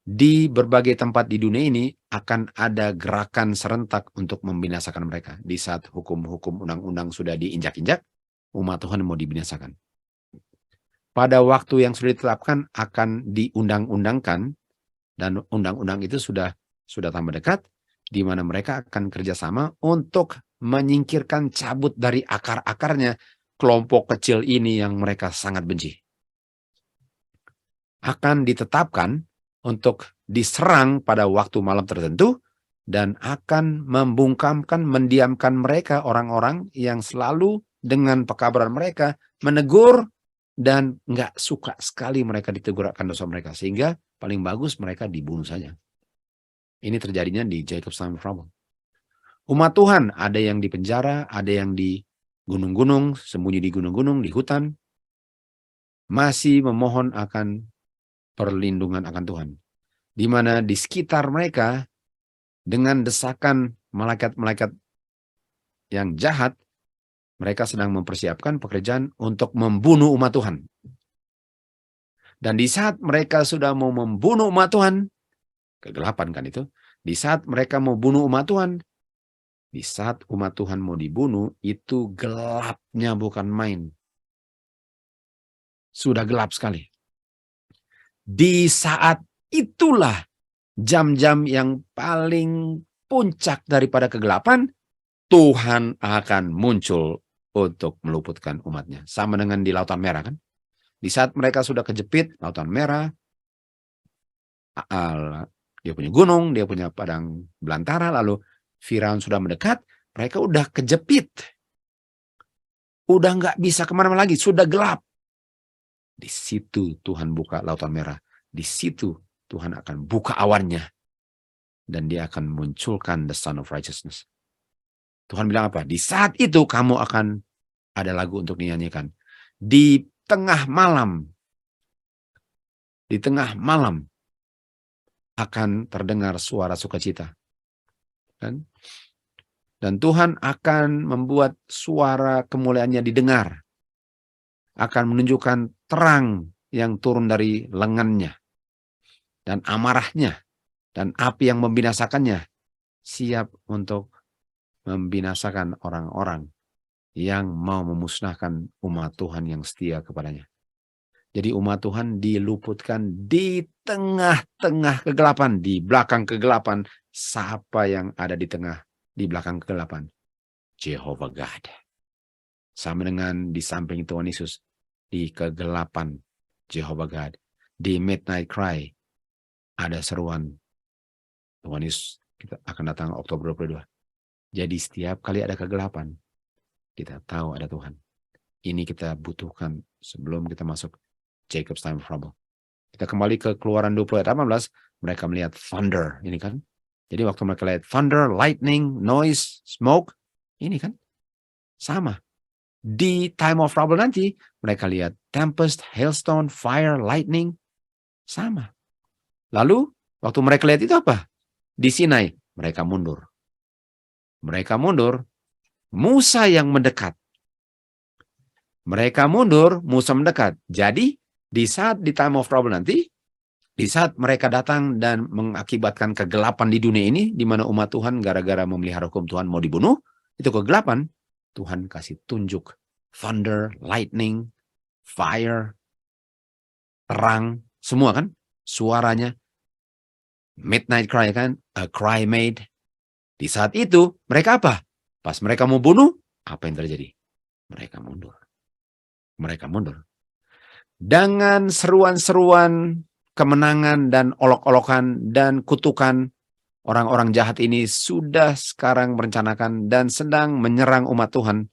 Di berbagai tempat di dunia ini akan ada gerakan serentak untuk membinasakan mereka. Di saat hukum-hukum undang-undang sudah diinjak-injak, umat Tuhan mau dibinasakan. Pada waktu yang sudah ditetapkan akan diundang-undangkan, dan undang-undang itu sudah tambah dekat, di mana mereka akan kerjasama untuk menyingkirkan, cabut dari akar-akarnya kelompok kecil ini yang mereka sangat benci. Akan ditetapkan untuk diserang pada waktu malam tertentu, dan akan membungkamkan, mendiamkan mereka, orang-orang yang selalu dengan pekabaran mereka menegur, dan nggak suka sekali mereka ditegur akan dosa mereka, sehingga paling bagus mereka dibunuh saja. Ini terjadinya di Jacob's time of trouble. Umat Tuhan ada yang di penjara, ada yang di gunung-gunung, sembunyi di gunung-gunung, di hutan, masih memohon akan perlindungan akan Tuhan. Di mana di sekitar mereka, dengan desakan malaikat-malaikat yang jahat, mereka sedang mempersiapkan pekerjaan untuk membunuh umat Tuhan. Dan di saat mereka sudah mau membunuh umat Tuhan, kegelapan kan itu, di saat mereka mau bunuh umat Tuhan, di saat umat Tuhan mau dibunuh, itu gelapnya bukan main. Sudah gelap sekali. Di saat itulah jam-jam yang paling puncak daripada kegelapan, Tuhan akan muncul untuk meluputkan umatnya. Sama dengan di Lautan Merah kan. Di saat mereka sudah kejepit, Lautan Merah, dia punya gunung, dia punya padang belantara, lalu Firaun sudah mendekat, mereka udah kejepit. Udah nggak bisa kemana-mana lagi, sudah gelap. Di situ Tuhan buka Lautan Merah. Di situ Tuhan akan buka awannya. dan dia akan munculkan the Son of Righteousness. Tuhan bilang apa? Di saat itu kamu akan ada lagu untuk dinyanyikan. Di tengah malam akan terdengar suara sukacita. Dan Tuhan akan membuat suara kemuliaannya didengar. Akan menunjukkan terang yang turun dari lengannya. Dan amarahnya. Dan api yang membinasakannya. Siap untuk membinasakan orang-orang yang mau memusnahkan umat Tuhan yang setia kepadanya. Jadi umat Tuhan diluputkan di tengah-tengah kegelapan. Di belakang kegelapan. Siapa yang ada di belakang kegelapan? Jehovah God. Sama dengan di samping Tuhan Yesus. Di kegelapan Jehovah God. Di midnight cry. Ada seruan Tuhan Yesus. Kita akan datang Oktober 22. Jadi setiap kali ada kegelapan. Kita tahu ada Tuhan. Ini kita butuhkan sebelum kita masuk Jacob's time of trouble. Kita kembali ke Keluaran 20 ayat 18. Mereka melihat thunder. Ini kan. Jadi waktu mereka lihat thunder, lightning, noise, smoke. Ini kan. Sama. Di time of trouble nanti. Mereka lihat tempest, hailstone, fire, lightning. Sama. Lalu waktu mereka lihat itu apa? Di Sinai. Mereka mundur. Musa yang mendekat. Musa mendekat. Jadi, di saat di time of trouble nanti, di saat mereka datang dan mengakibatkan kegelapan di dunia ini, di mana umat Tuhan gara-gara memelihara hukum Tuhan mau dibunuh, itu kegelapan, Tuhan kasih tunjuk thunder, lightning, fire, terang, semua kan, suaranya, midnight cry kan, a cry made. Di saat itu, mereka apa? Pas mereka mau bunuh, apa yang terjadi? Mereka mundur. Dengan seruan-seruan kemenangan dan olok-olokan dan kutukan, orang-orang jahat ini sudah sekarang merencanakan dan sedang menyerang umat Tuhan.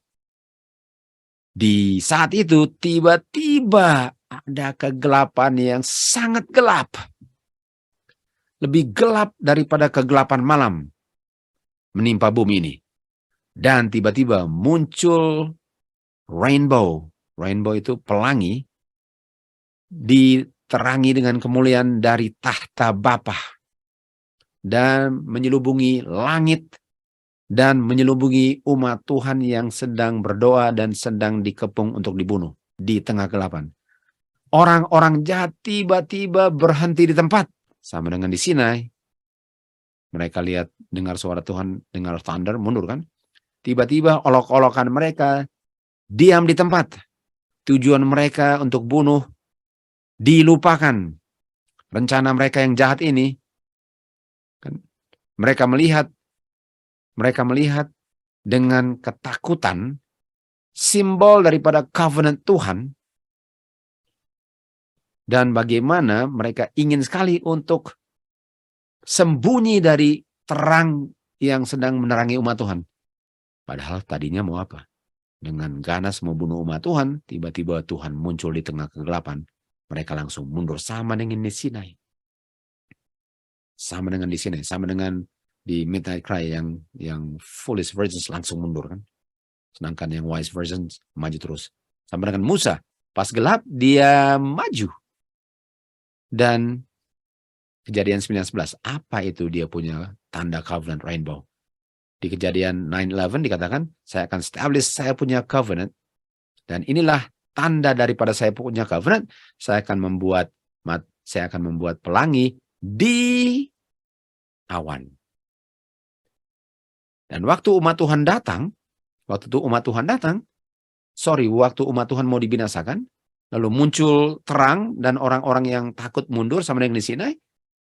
Di saat itu tiba-tiba ada kegelapan yang sangat gelap. Lebih gelap daripada kegelapan malam menimpa bumi ini. Dan tiba-tiba muncul rainbow. Rainbow itu pelangi, diterangi dengan kemuliaan dari tahta Bapa dan menyelubungi langit dan menyelubungi umat Tuhan yang sedang berdoa dan sedang dikepung untuk dibunuh di tengah kegelapan. Orang-orang jahat tiba-tiba berhenti di tempat, sama dengan di Sinai. Mereka lihat, dengar suara Tuhan, dengar thunder, mundur kan? Tiba-tiba olok-olokan mereka diam di tempat. Tujuan mereka untuk bunuh dilupakan. Rencana mereka yang jahat ini, kan, mereka melihat dengan ketakutan simbol daripada covenant Tuhan, dan bagaimana mereka ingin sekali untuk sembunyi dari terang yang sedang menerangi umat Tuhan. Padahal tadinya mau apa? Dengan ganas mau bunuh umat Tuhan, tiba-tiba Tuhan muncul di tengah kegelapan. Mereka langsung mundur, sama dengan di Sinai. Sama dengan di Midnight Cry yang foolish virgins langsung mundur kan. Sedangkan yang wise virgins maju terus. Sama dengan Musa, pas gelap dia maju. Dan Kejadian 9:11, apa itu dia punya tanda covenant rainbow? Di Kejadian 9:11 dikatakan, saya akan establish saya punya covenant. Dan inilah tanda daripada saya punya covenant. Saya akan membuat pelangi di awan. Dan waktu umat Tuhan datang, waktu umat Tuhan mau dibinasakan, lalu muncul terang dan orang-orang yang takut mundur sama dengan di Sinai,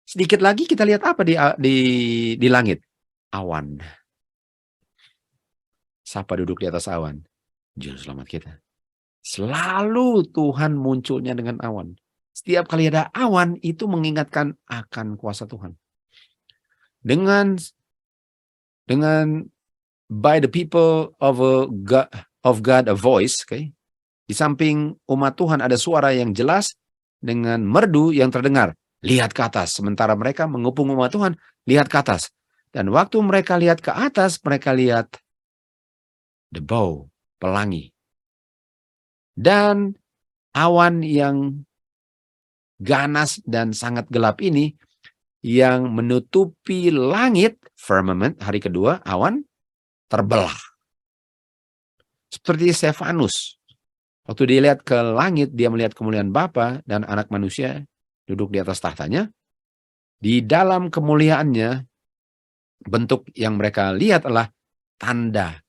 sedikit lagi kita lihat apa di langit? Awan. Siapa duduk di atas awan? Juru selamat kita. Selalu Tuhan munculnya dengan awan. Setiap kali ada awan, itu mengingatkan akan kuasa Tuhan. Dengan by the people of God a voice, okay? Di samping umat Tuhan ada suara yang jelas dengan merdu yang terdengar. lihat ke atas. Sementara mereka mengepung umat Tuhan, lihat ke atas. Dan waktu mereka lihat ke atas, mereka lihat the bow, pelangi. Dan awan yang ganas dan sangat gelap ini yang menutupi langit, firmament, hari kedua, awan terbelah. Seperti Stefanus. Waktu dia lihat ke langit, dia melihat kemuliaan Bapa dan anak manusia duduk di atas tahtanya. Di dalam kemuliaannya, bentuk yang mereka lihat adalah tanda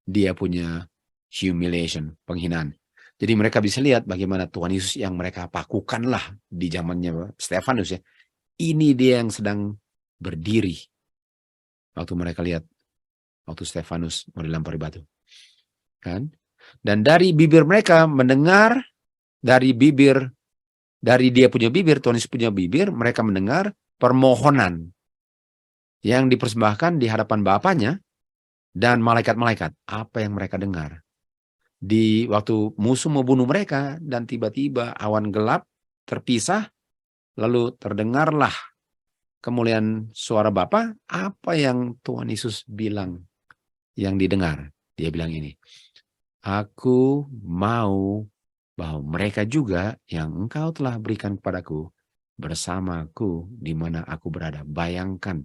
dia punya humiliation, penghinaan. Jadi mereka bisa lihat bagaimana Tuhan Yesus yang mereka pakukanlah di zamannya Stefanus ya. Ini dia yang sedang berdiri. Waktu mereka lihat, waktu Stefanus mau dilempari batu. Kan? Dan dari bibir mereka mendengar, dari dia punya bibir, Tuhan Yesus punya bibir, mereka mendengar permohonan yang dipersembahkan di hadapan Bapanya dan malaikat-malaikat. Apa yang mereka dengar? Di waktu musuh membunuh mereka dan tiba-tiba awan gelap terpisah, lalu terdengarlah kemuliaan suara Bapa. Apa yang Tuhan Yesus bilang yang didengar? Dia bilang ini, aku mau bahwa mereka juga yang engkau telah berikan kepadaku bersamaku di mana aku berada. Bayangkan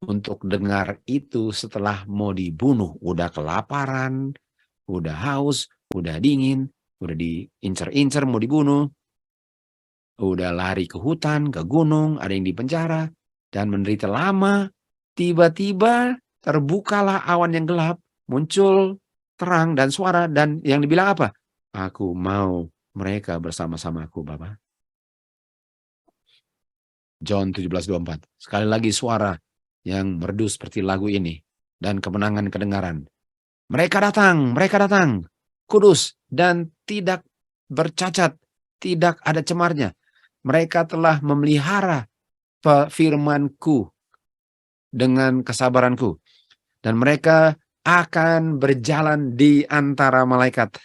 untuk dengar itu setelah mau dibunuh, udah kelaparan, udah haus, udah dingin, udah diincar-incar mau dibunuh, udah lari ke hutan, ke gunung, ada yang di penjara, dan menderita lama, tiba-tiba terbukalah awan yang gelap, muncul terang dan suara, dan yang dibilang apa? Aku mau mereka bersama-sama aku, Bapak. John 17:24. Sekali lagi suara yang merdu seperti lagu ini, dan kemenangan kedengaran. Mereka datang, kudus dan tidak bercacat, tidak ada cemarnya. Mereka telah memelihara firman-Ku dengan kesabaranku. Dan mereka akan berjalan di antara malaikat.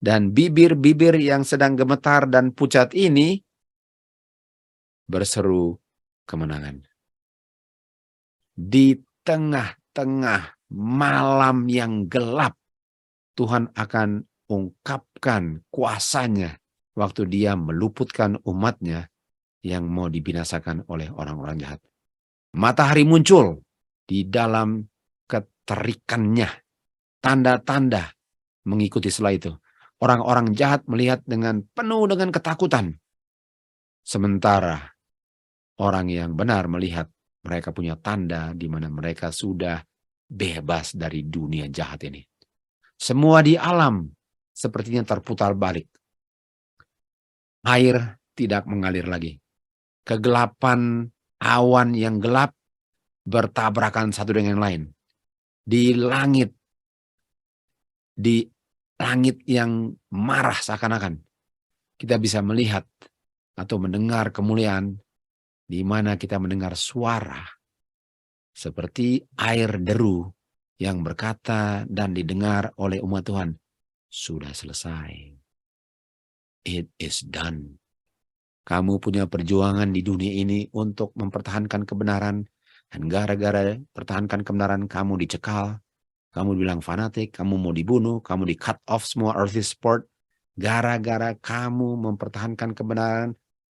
Dan bibir-bibir yang sedang gemetar dan pucat ini berseru kemenangan. Di tengah-tengah malam yang gelap, Tuhan akan ungkapkan kuasanya waktu dia meluputkan umatnya yang mau dibinasakan oleh orang-orang jahat. Matahari muncul di dalam keterikannya. Tanda-tanda mengikuti setelah itu. Orang-orang jahat melihat penuh dengan ketakutan. Sementara orang yang benar melihat mereka punya tanda di mana mereka sudah bebas dari dunia jahat ini. Semua di alam sepertinya terputar balik. Air tidak mengalir lagi. Kegelapan awan yang gelap bertabrakan satu dengan yang lain. Di langit yang marah seakan-akan kita bisa melihat atau mendengar kemuliaan di mana kita mendengar suara seperti air deru yang berkata dan didengar oleh umat Tuhan, sudah selesai. It is done. Kamu punya perjuangan di dunia ini untuk mempertahankan kebenaran, dan gara-gara pertahankan kebenaran kamu dicekal, kamu bilang fanatik, kamu mau dibunuh, kamu di cut off semua earthly support, gara-gara kamu mempertahankan kebenaran,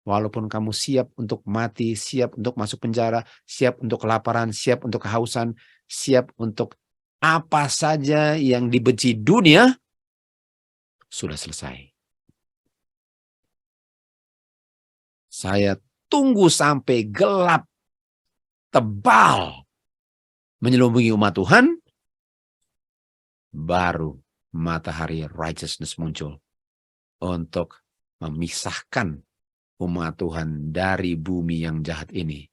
walaupun kamu siap untuk mati, siap untuk masuk penjara, siap untuk kelaparan, siap untuk kehausan, siap untuk apa saja yang dibenci dunia, sudah selesai. Saya tunggu sampai gelap tebal menyelubungi umat Tuhan, baru matahari righteousness muncul untuk memisahkan umat Tuhan dari bumi yang jahat ini.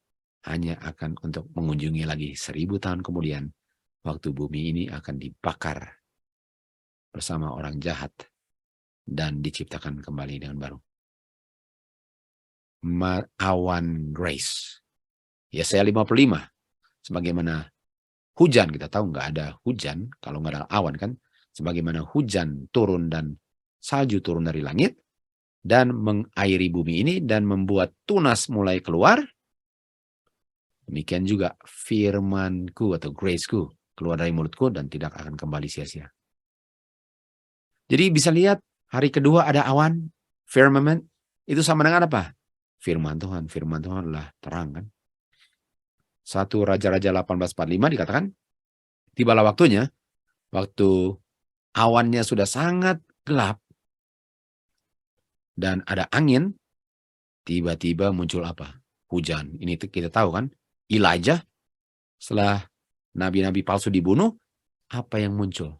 Hanya akan untuk mengunjungi lagi 1000 tahun kemudian, waktu bumi ini akan dibakar bersama orang jahat dan diciptakan kembali dengan baru. Awan grace. Yesaya 55. Sebagaimana hujan, kita tahu nggak ada hujan kalau nggak ada awan kan. Sebagaimana hujan turun dan salju turun dari langit, dan mengairi bumi ini dan membuat tunas mulai keluar, demikian juga firman-Ku atau grace-Ku keluar dari mulutku dan tidak akan kembali sia-sia. Jadi bisa lihat hari kedua ada awan, firmament, itu sama dengan apa? Firman Tuhan. Firman Tuhan adalah terang kan. 1 Raja-Raja 18:45 dikatakan, tibalah waktunya, waktu awannya sudah sangat gelap dan ada angin, tiba-tiba muncul apa? Hujan. Ini kita tahu kan, Elijah setelah nabi-nabi palsu dibunuh, apa yang muncul?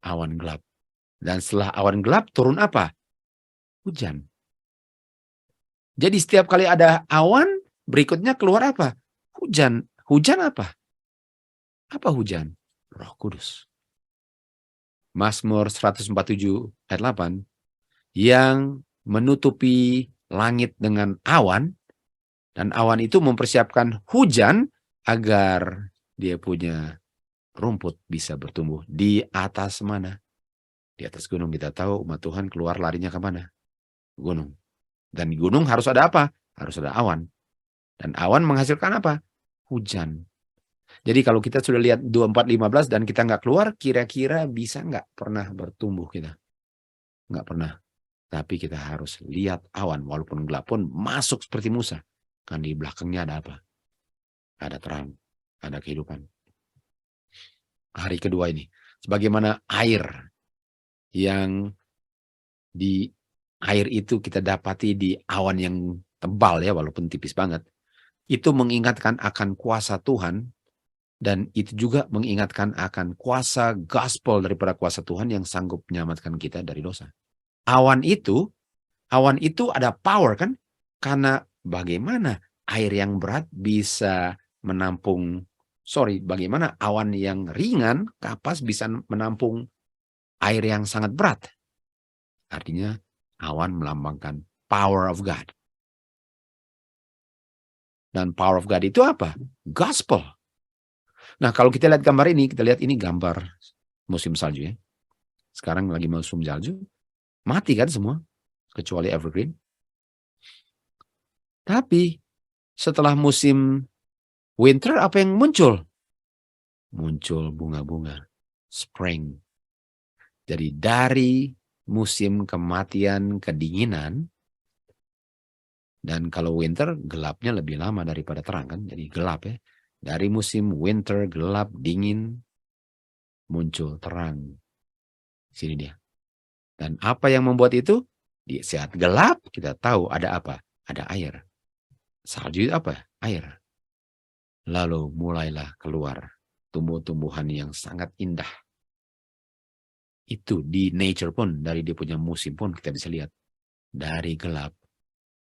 Awan gelap. Dan setelah awan gelap turun apa? Hujan. Jadi setiap kali ada awan, berikutnya keluar apa? Hujan. Hujan apa? Apa hujan? Roh Kudus. Mazmur 147 ayat 8, yang menutupi langit dengan awan, dan awan itu mempersiapkan hujan agar dia punya rumput bisa bertumbuh di atas mana? Di atas gunung. Kita tahu umat Tuhan keluar larinya ke mana? Gunung. Dan di gunung harus ada apa? Harus ada awan. Dan awan menghasilkan apa? Hujan. Jadi kalau kita sudah lihat 24:15 dan kita nggak keluar, kira-kira bisa nggak pernah bertumbuh kita? Nggak pernah. Tapi kita harus lihat awan, walaupun gelap pun masuk seperti Musa. Kan di belakangnya ada apa? Ada terang, ada kehidupan. Hari kedua ini, sebagaimana air yang di air itu kita dapati di awan yang tebal ya, walaupun tipis banget. Itu mengingatkan akan kuasa Tuhan, dan itu juga mengingatkan akan kuasa gospel daripada kuasa Tuhan yang sanggup menyelamatkan kita dari dosa. Awan itu ada power kan? Karena bagaimana air yang berat bisa menampung, bagaimana awan yang ringan, kapas bisa menampung air yang sangat berat. Artinya awan melambangkan power of God. Dan power of God itu apa? Gospel. Nah, kalau kita lihat gambar ini, kita lihat ini gambar musim salju ya. Sekarang lagi musim salju. Mati kan semua, kecuali evergreen. Tapi setelah musim winter, apa yang muncul? Muncul bunga-bunga. Spring. Jadi dari musim kematian, kedinginan, dan kalau winter gelapnya lebih lama daripada terang kan. Jadi gelap ya. Dari musim winter, gelap, dingin, muncul terang. Sini dia. Dan apa yang membuat itu? Di saat gelap kita tahu ada apa? Ada air. Salju itu apa? Air. Lalu mulailah keluar tumbuh-tumbuhan yang sangat indah. Itu di nature pun, dari dia punya musim pun kita bisa lihat. Dari gelap,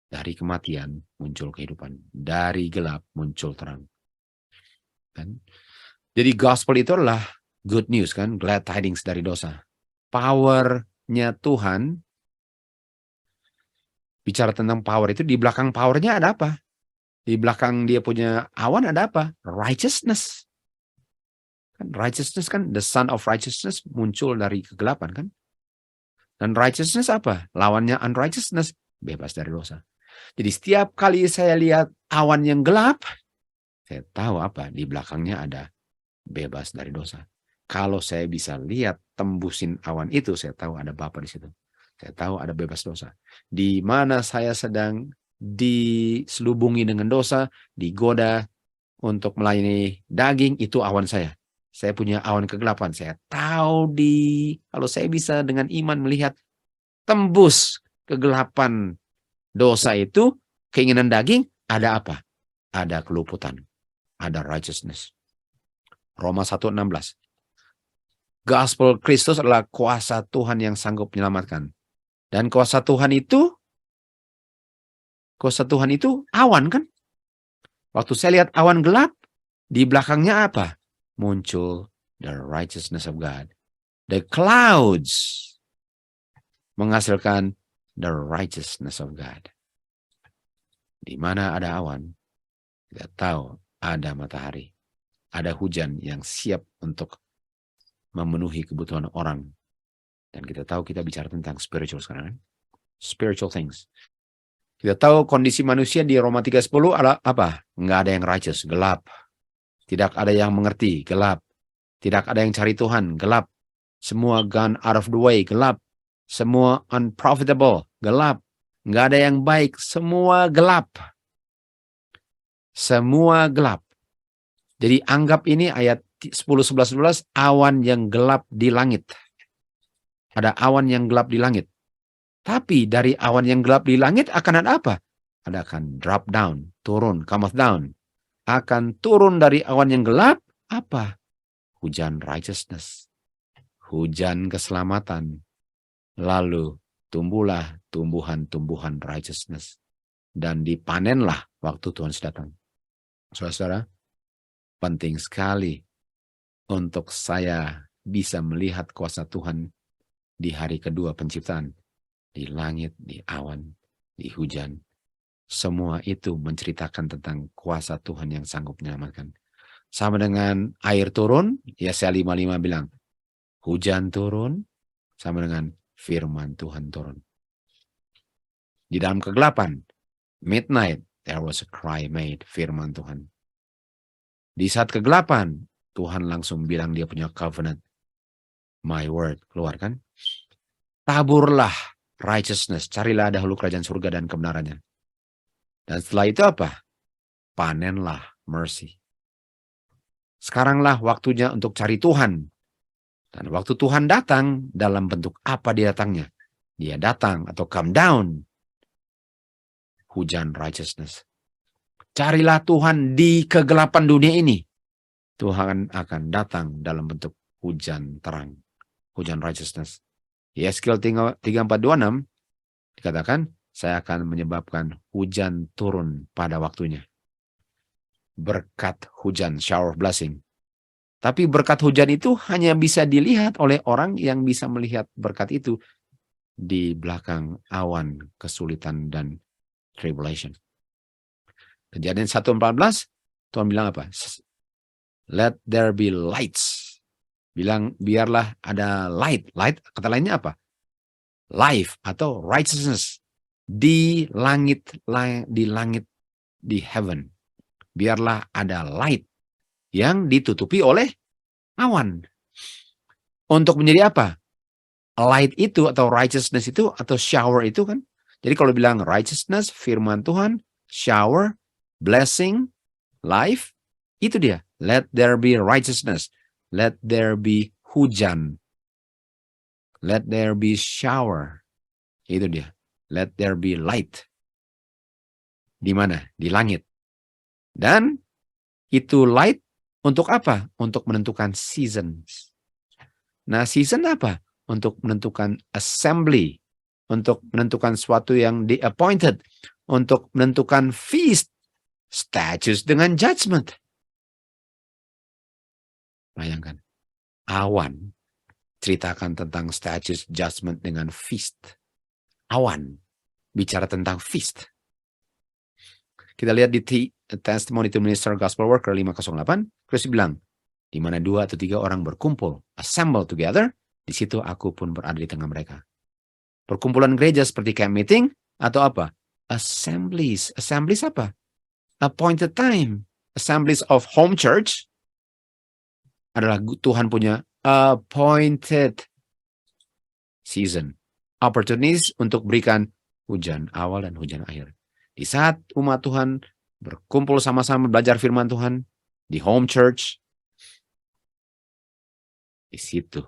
dari kematian muncul kehidupan. Dari gelap muncul terang. Kan? Jadi gospel itu adalah good news kan, glad tidings dari dosa. Powernya Tuhan, bicara tentang power itu, di belakang powernya ada apa? Di belakang dia punya awan ada apa? Righteousness. Kan righteousness kan, the son of righteousness muncul dari kegelapan kan. Dan righteousness apa? Lawannya unrighteousness, bebas dari dosa. Jadi setiap kali saya lihat awan yang gelap, saya tahu apa? Di belakangnya ada bebas dari dosa. Kalau saya bisa lihat tembusin awan itu, saya tahu ada Bapa di situ. Saya tahu ada bebas dosa. Di mana saya sedang diselubungi dengan dosa, digoda untuk melayani daging, itu awan saya. Saya punya awan kegelapan. Saya tahu kalau saya bisa dengan iman melihat tembus kegelapan dosa itu, keinginan daging, ada apa? Ada keluputan. Ada righteousness. Roma 1:16. Gospel Kristus adalah kuasa Tuhan yang sanggup menyelamatkan. Dan kuasa Tuhan itu awan kan? Waktu saya lihat awan gelap, di belakangnya apa? Muncul the righteousness of God. The clouds menghasilkan the righteousness of God. Di mana ada awan, kita tahu ada matahari. Ada hujan yang siap untuk memenuhi kebutuhan orang. Dan kita tahu kita bicara tentang spiritual sekarang. spiritual things. Kita tahu kondisi manusia di Roma 3:10 adalah apa? Nggak ada yang righteous, gelap. Tidak ada yang mengerti, gelap. Tidak ada yang cari Tuhan, gelap. Semua gone out of the way, gelap. Semua unprofitable, gelap. Nggak ada yang baik, semua gelap. Semua gelap. Jadi anggap ini ayat 10, 11, 12, awan yang gelap di langit. Ada awan yang gelap di langit. Tapi dari awan yang gelap di langit akan ada apa? Ada akan drop down, turun, cometh down. Akan turun dari awan yang gelap, apa? Hujan righteousness. Hujan keselamatan. Lalu tumbuhlah tumbuhan-tumbuhan righteousness. Dan dipanenlah waktu Tuhan datang. Saudara-saudara, penting sekali untuk saya bisa melihat kuasa Tuhan di hari kedua penciptaan. Di langit, di awan, di hujan. Semua itu menceritakan tentang kuasa Tuhan yang sanggup menyelamatkan. Sama dengan air turun, Yesaya 5:5 bilang, hujan turun, sama dengan firman Tuhan turun. Di dalam kegelapan, midnight, there was a cry made, firman Tuhan. Di saat kegelapan, Tuhan langsung bilang dia punya covenant. My word, keluar kan? Taburlah righteousness, carilah dahulu kerajaan surga dan kebenarannya. Dan setelah itu apa? Panenlah mercy. Sekaranglah waktunya untuk cari Tuhan. Dan waktu Tuhan datang, dalam bentuk apa dia datangnya? Dia datang atau come down. Hujan righteousness. Carilah Tuhan di kegelapan dunia ini. Tuhan akan datang dalam bentuk hujan terang. Hujan righteousness. Yeskiel 34:26 dikatakan, saya akan menyebabkan hujan turun pada waktunya. Berkat hujan, shower of blessing. Tapi berkat hujan itu hanya bisa dilihat oleh orang yang bisa melihat berkat itu di belakang awan kesulitan dan tribulation. Kejadian 1:14, Tuhan bilang apa? Let there be lights. Bilang biarlah ada light. Light kata lainnya apa? Life atau righteousness di langit, di heaven. Biarlah ada light yang ditutupi oleh awan. Untuk menjadi apa? Light itu atau righteousness itu atau shower itu kan. Jadi kalau bilang righteousness, firman Tuhan, shower, blessing, life, itu dia. Let there be righteousness. Let there be hujan. Let there be shower. Itu dia. Let there be light. Di mana? Di langit. Dan itu light untuk apa? Untuk menentukan seasons. Nah, season apa? Untuk menentukan assembly. Untuk menentukan sesuatu yang di-appointed. Untuk menentukan feast. Status dengan judgment. Bayangkan. Awan. Ceritakan tentang status judgment dengan feast. Awan. Bicara tentang feast. Kita lihat di Testimony to Minister Gospel Worker 508. Kristus bilang, di mana 2 atau 3 orang berkumpul, assemble together, di situ aku pun berada di tengah mereka. Perkumpulan gereja seperti camp meeting atau apa? Assemblies. Assemblies apa? Appointed time. Assemblies of home church adalah Tuhan punya appointed season. Opportunities untuk berikan hujan awal dan hujan akhir. Di saat umat Tuhan berkumpul sama-sama belajar firman Tuhan di home church, di situ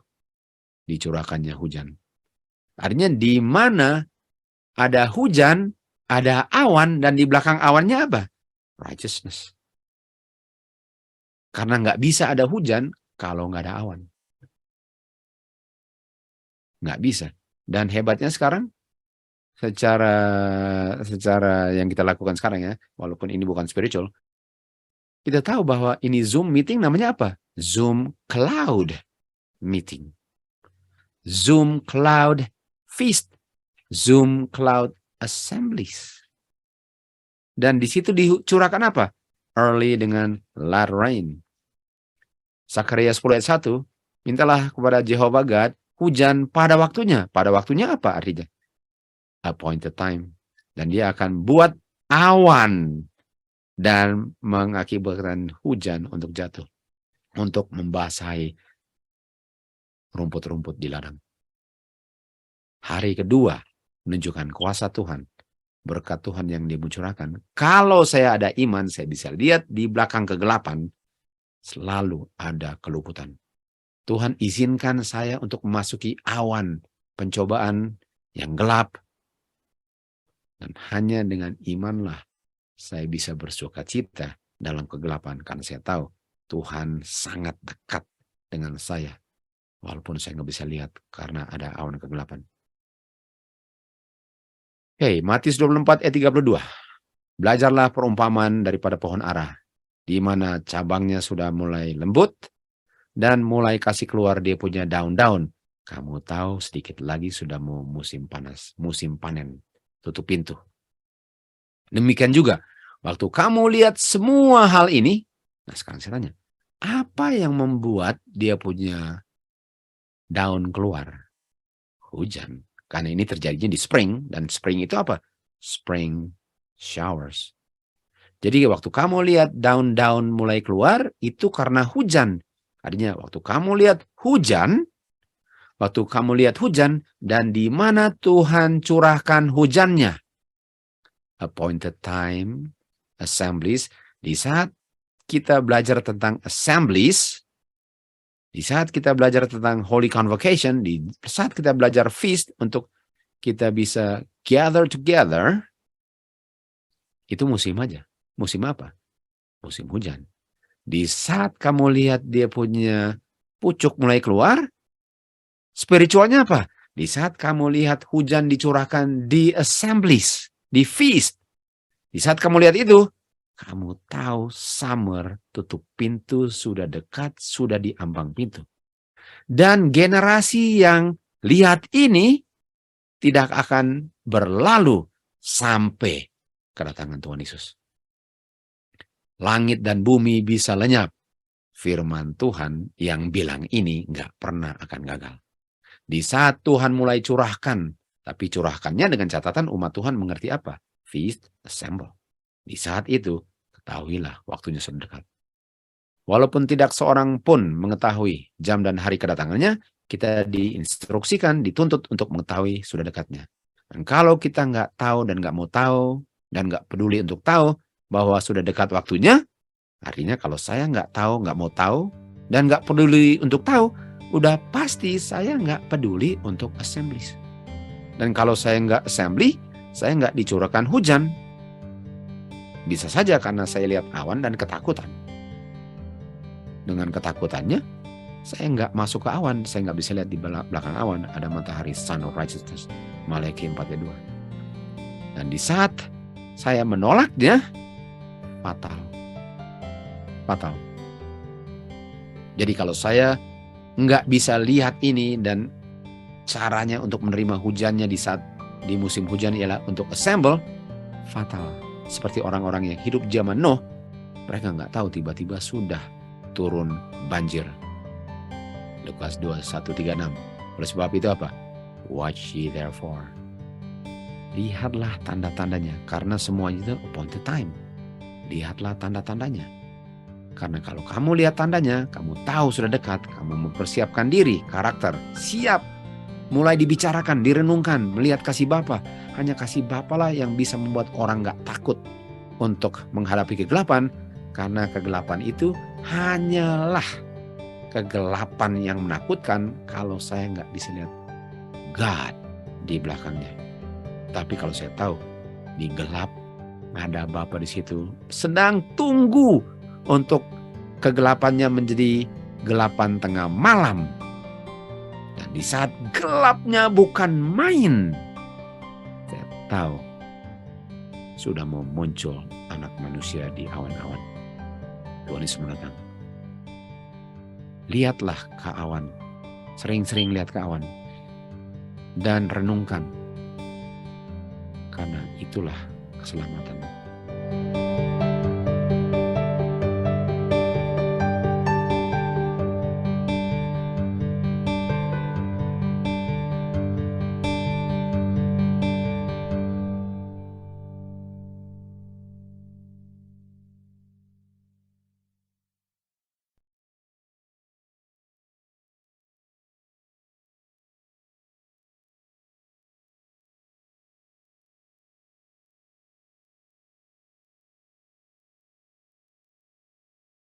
dicurahkannya hujan. Artinya di mana ada hujan, ada awan, dan di belakang awannya apa? Righteousness. Karena nggak bisa ada hujan kalau nggak ada awan. Nggak bisa. Dan hebatnya sekarang, secara yang kita lakukan sekarang ya, walaupun ini bukan spiritual, kita tahu bahwa ini Zoom meeting namanya apa? Zoom Cloud Meeting. Zoom Cloud Feast. Zoom Cloud Assemblies. Dan di situ dicurahkan apa? Early dengan late rain. Sakaria 10 ayat 1, mintalah kepada Jehovah God hujan pada waktunya. Pada waktunya apa artinya? appointed time. Dan dia akan buat awan dan mengakibatkan hujan untuk jatuh, untuk membasahi rumput-rumput di ladang. Hari kedua menunjukkan kuasa Tuhan, berkat Tuhan yang dimuncurkan. Kalau saya ada iman, saya bisa lihat di belakang kegelapan selalu ada keluputan. Tuhan izinkan saya untuk memasuki awan pencobaan yang gelap. Dan hanya dengan imanlah saya bisa bersukacita dalam kegelapan. Karena saya tahu Tuhan sangat dekat dengan saya. Walaupun saya nggak bisa lihat karena ada awan kegelapan. Oke, Matius 24 ayat 32. Belajarlah perumpamaan daripada pohon ara, di mana cabangnya sudah mulai lembut dan mulai kasih keluar dia punya daun-daun. Kamu tahu sedikit lagi sudah mau musim panas, musim panen. Tutup pintu. Demikian juga, waktu kamu lihat semua hal ini, nah sekarang saya tanya, apa yang membuat dia punya daun keluar? Hujan. Karena ini terjadinya di spring, dan spring itu apa? Spring showers. Jadi waktu kamu lihat daun-daun mulai keluar, itu karena hujan. Artinya waktu kamu lihat hujan, dan di mana Tuhan curahkan hujannya? Appointed time, assemblies. Di saat kita belajar tentang assemblies, di saat kita belajar tentang Holy Convocation, di saat kita belajar feast untuk kita bisa gather together, itu musim aja. Musim apa? Musim hujan. Di saat kamu lihat dia punya pucuk mulai keluar, spiritualnya apa? Di saat kamu lihat hujan dicurahkan di assemblies, di feast. Di saat kamu lihat itu, kamu tahu summer, tutup pintu, sudah dekat, sudah di ambang pintu. Dan generasi yang lihat ini tidak akan berlalu sampai kedatangan Tuhan Yesus. Langit dan bumi bisa lenyap. Firman Tuhan yang bilang ini nggak pernah akan gagal. Di saat Tuhan mulai curahkan, tapi curahkannya dengan catatan umat Tuhan mengerti apa? Feast, assemble. Di saat itu, ketahuilah waktunya sudah dekat. Walaupun tidak seorang pun mengetahui jam dan hari kedatangannya, kita diinstruksikan, dituntut untuk mengetahui sudah dekatnya. Dan kalau kita nggak tahu dan nggak mau tahu, dan nggak peduli untuk tahu bahwa sudah dekat waktunya, artinya kalau saya nggak tahu, nggak mau tahu, dan nggak peduli untuk tahu, udah pasti saya nggak peduli untuk assemblies. Dan kalau saya nggak assembly, saya nggak dicurahkan hujan. Bisa saja karena saya lihat awan dan ketakutan. Dengan ketakutannya, saya nggak masuk ke awan. Saya nggak bisa lihat di belakang awan ada matahari, sun of righteousness. Maleakhi 4:2. Dan di saat saya menolaknya, fatal. Fatal. Jadi kalau saya nggak bisa lihat ini dan caranya untuk menerima hujannya di musim hujan ialah untuk assemble, fatal. Seperti orang-orang yang hidup zaman Nuh, mereka nggak tahu tiba-tiba sudah turun banjir. Lukas 21:36. Oleh sebab itu apa? Watch ye therefore. Lihatlah tanda-tandanya, karena semuanya itu appointed time. Lihatlah tanda-tandanya. Karena kalau kamu lihat tandanya, kamu tahu sudah dekat, kamu mempersiapkan diri, karakter, siap. Mulai dibicarakan, direnungkan, melihat kasih Bapa. Hanya kasih Bapa lah yang bisa membuat orang gak takut untuk menghadapi kegelapan. Karena kegelapan itu hanyalah kegelapan yang menakutkan kalau saya gak bisa lihat God di belakangnya. Tapi kalau saya tahu di gelap ada Bapa di situ sedang tunggu untuk kegelapannya menjadi gelapan tengah malam. Dan di saat gelapnya bukan main, saya tahu sudah mau muncul anak manusia di awan-awan. Tuhan Yesus mengatakan, lihatlah ke awan, sering-sering lihat ke awan, dan renungkan, karena itulah keselamatan.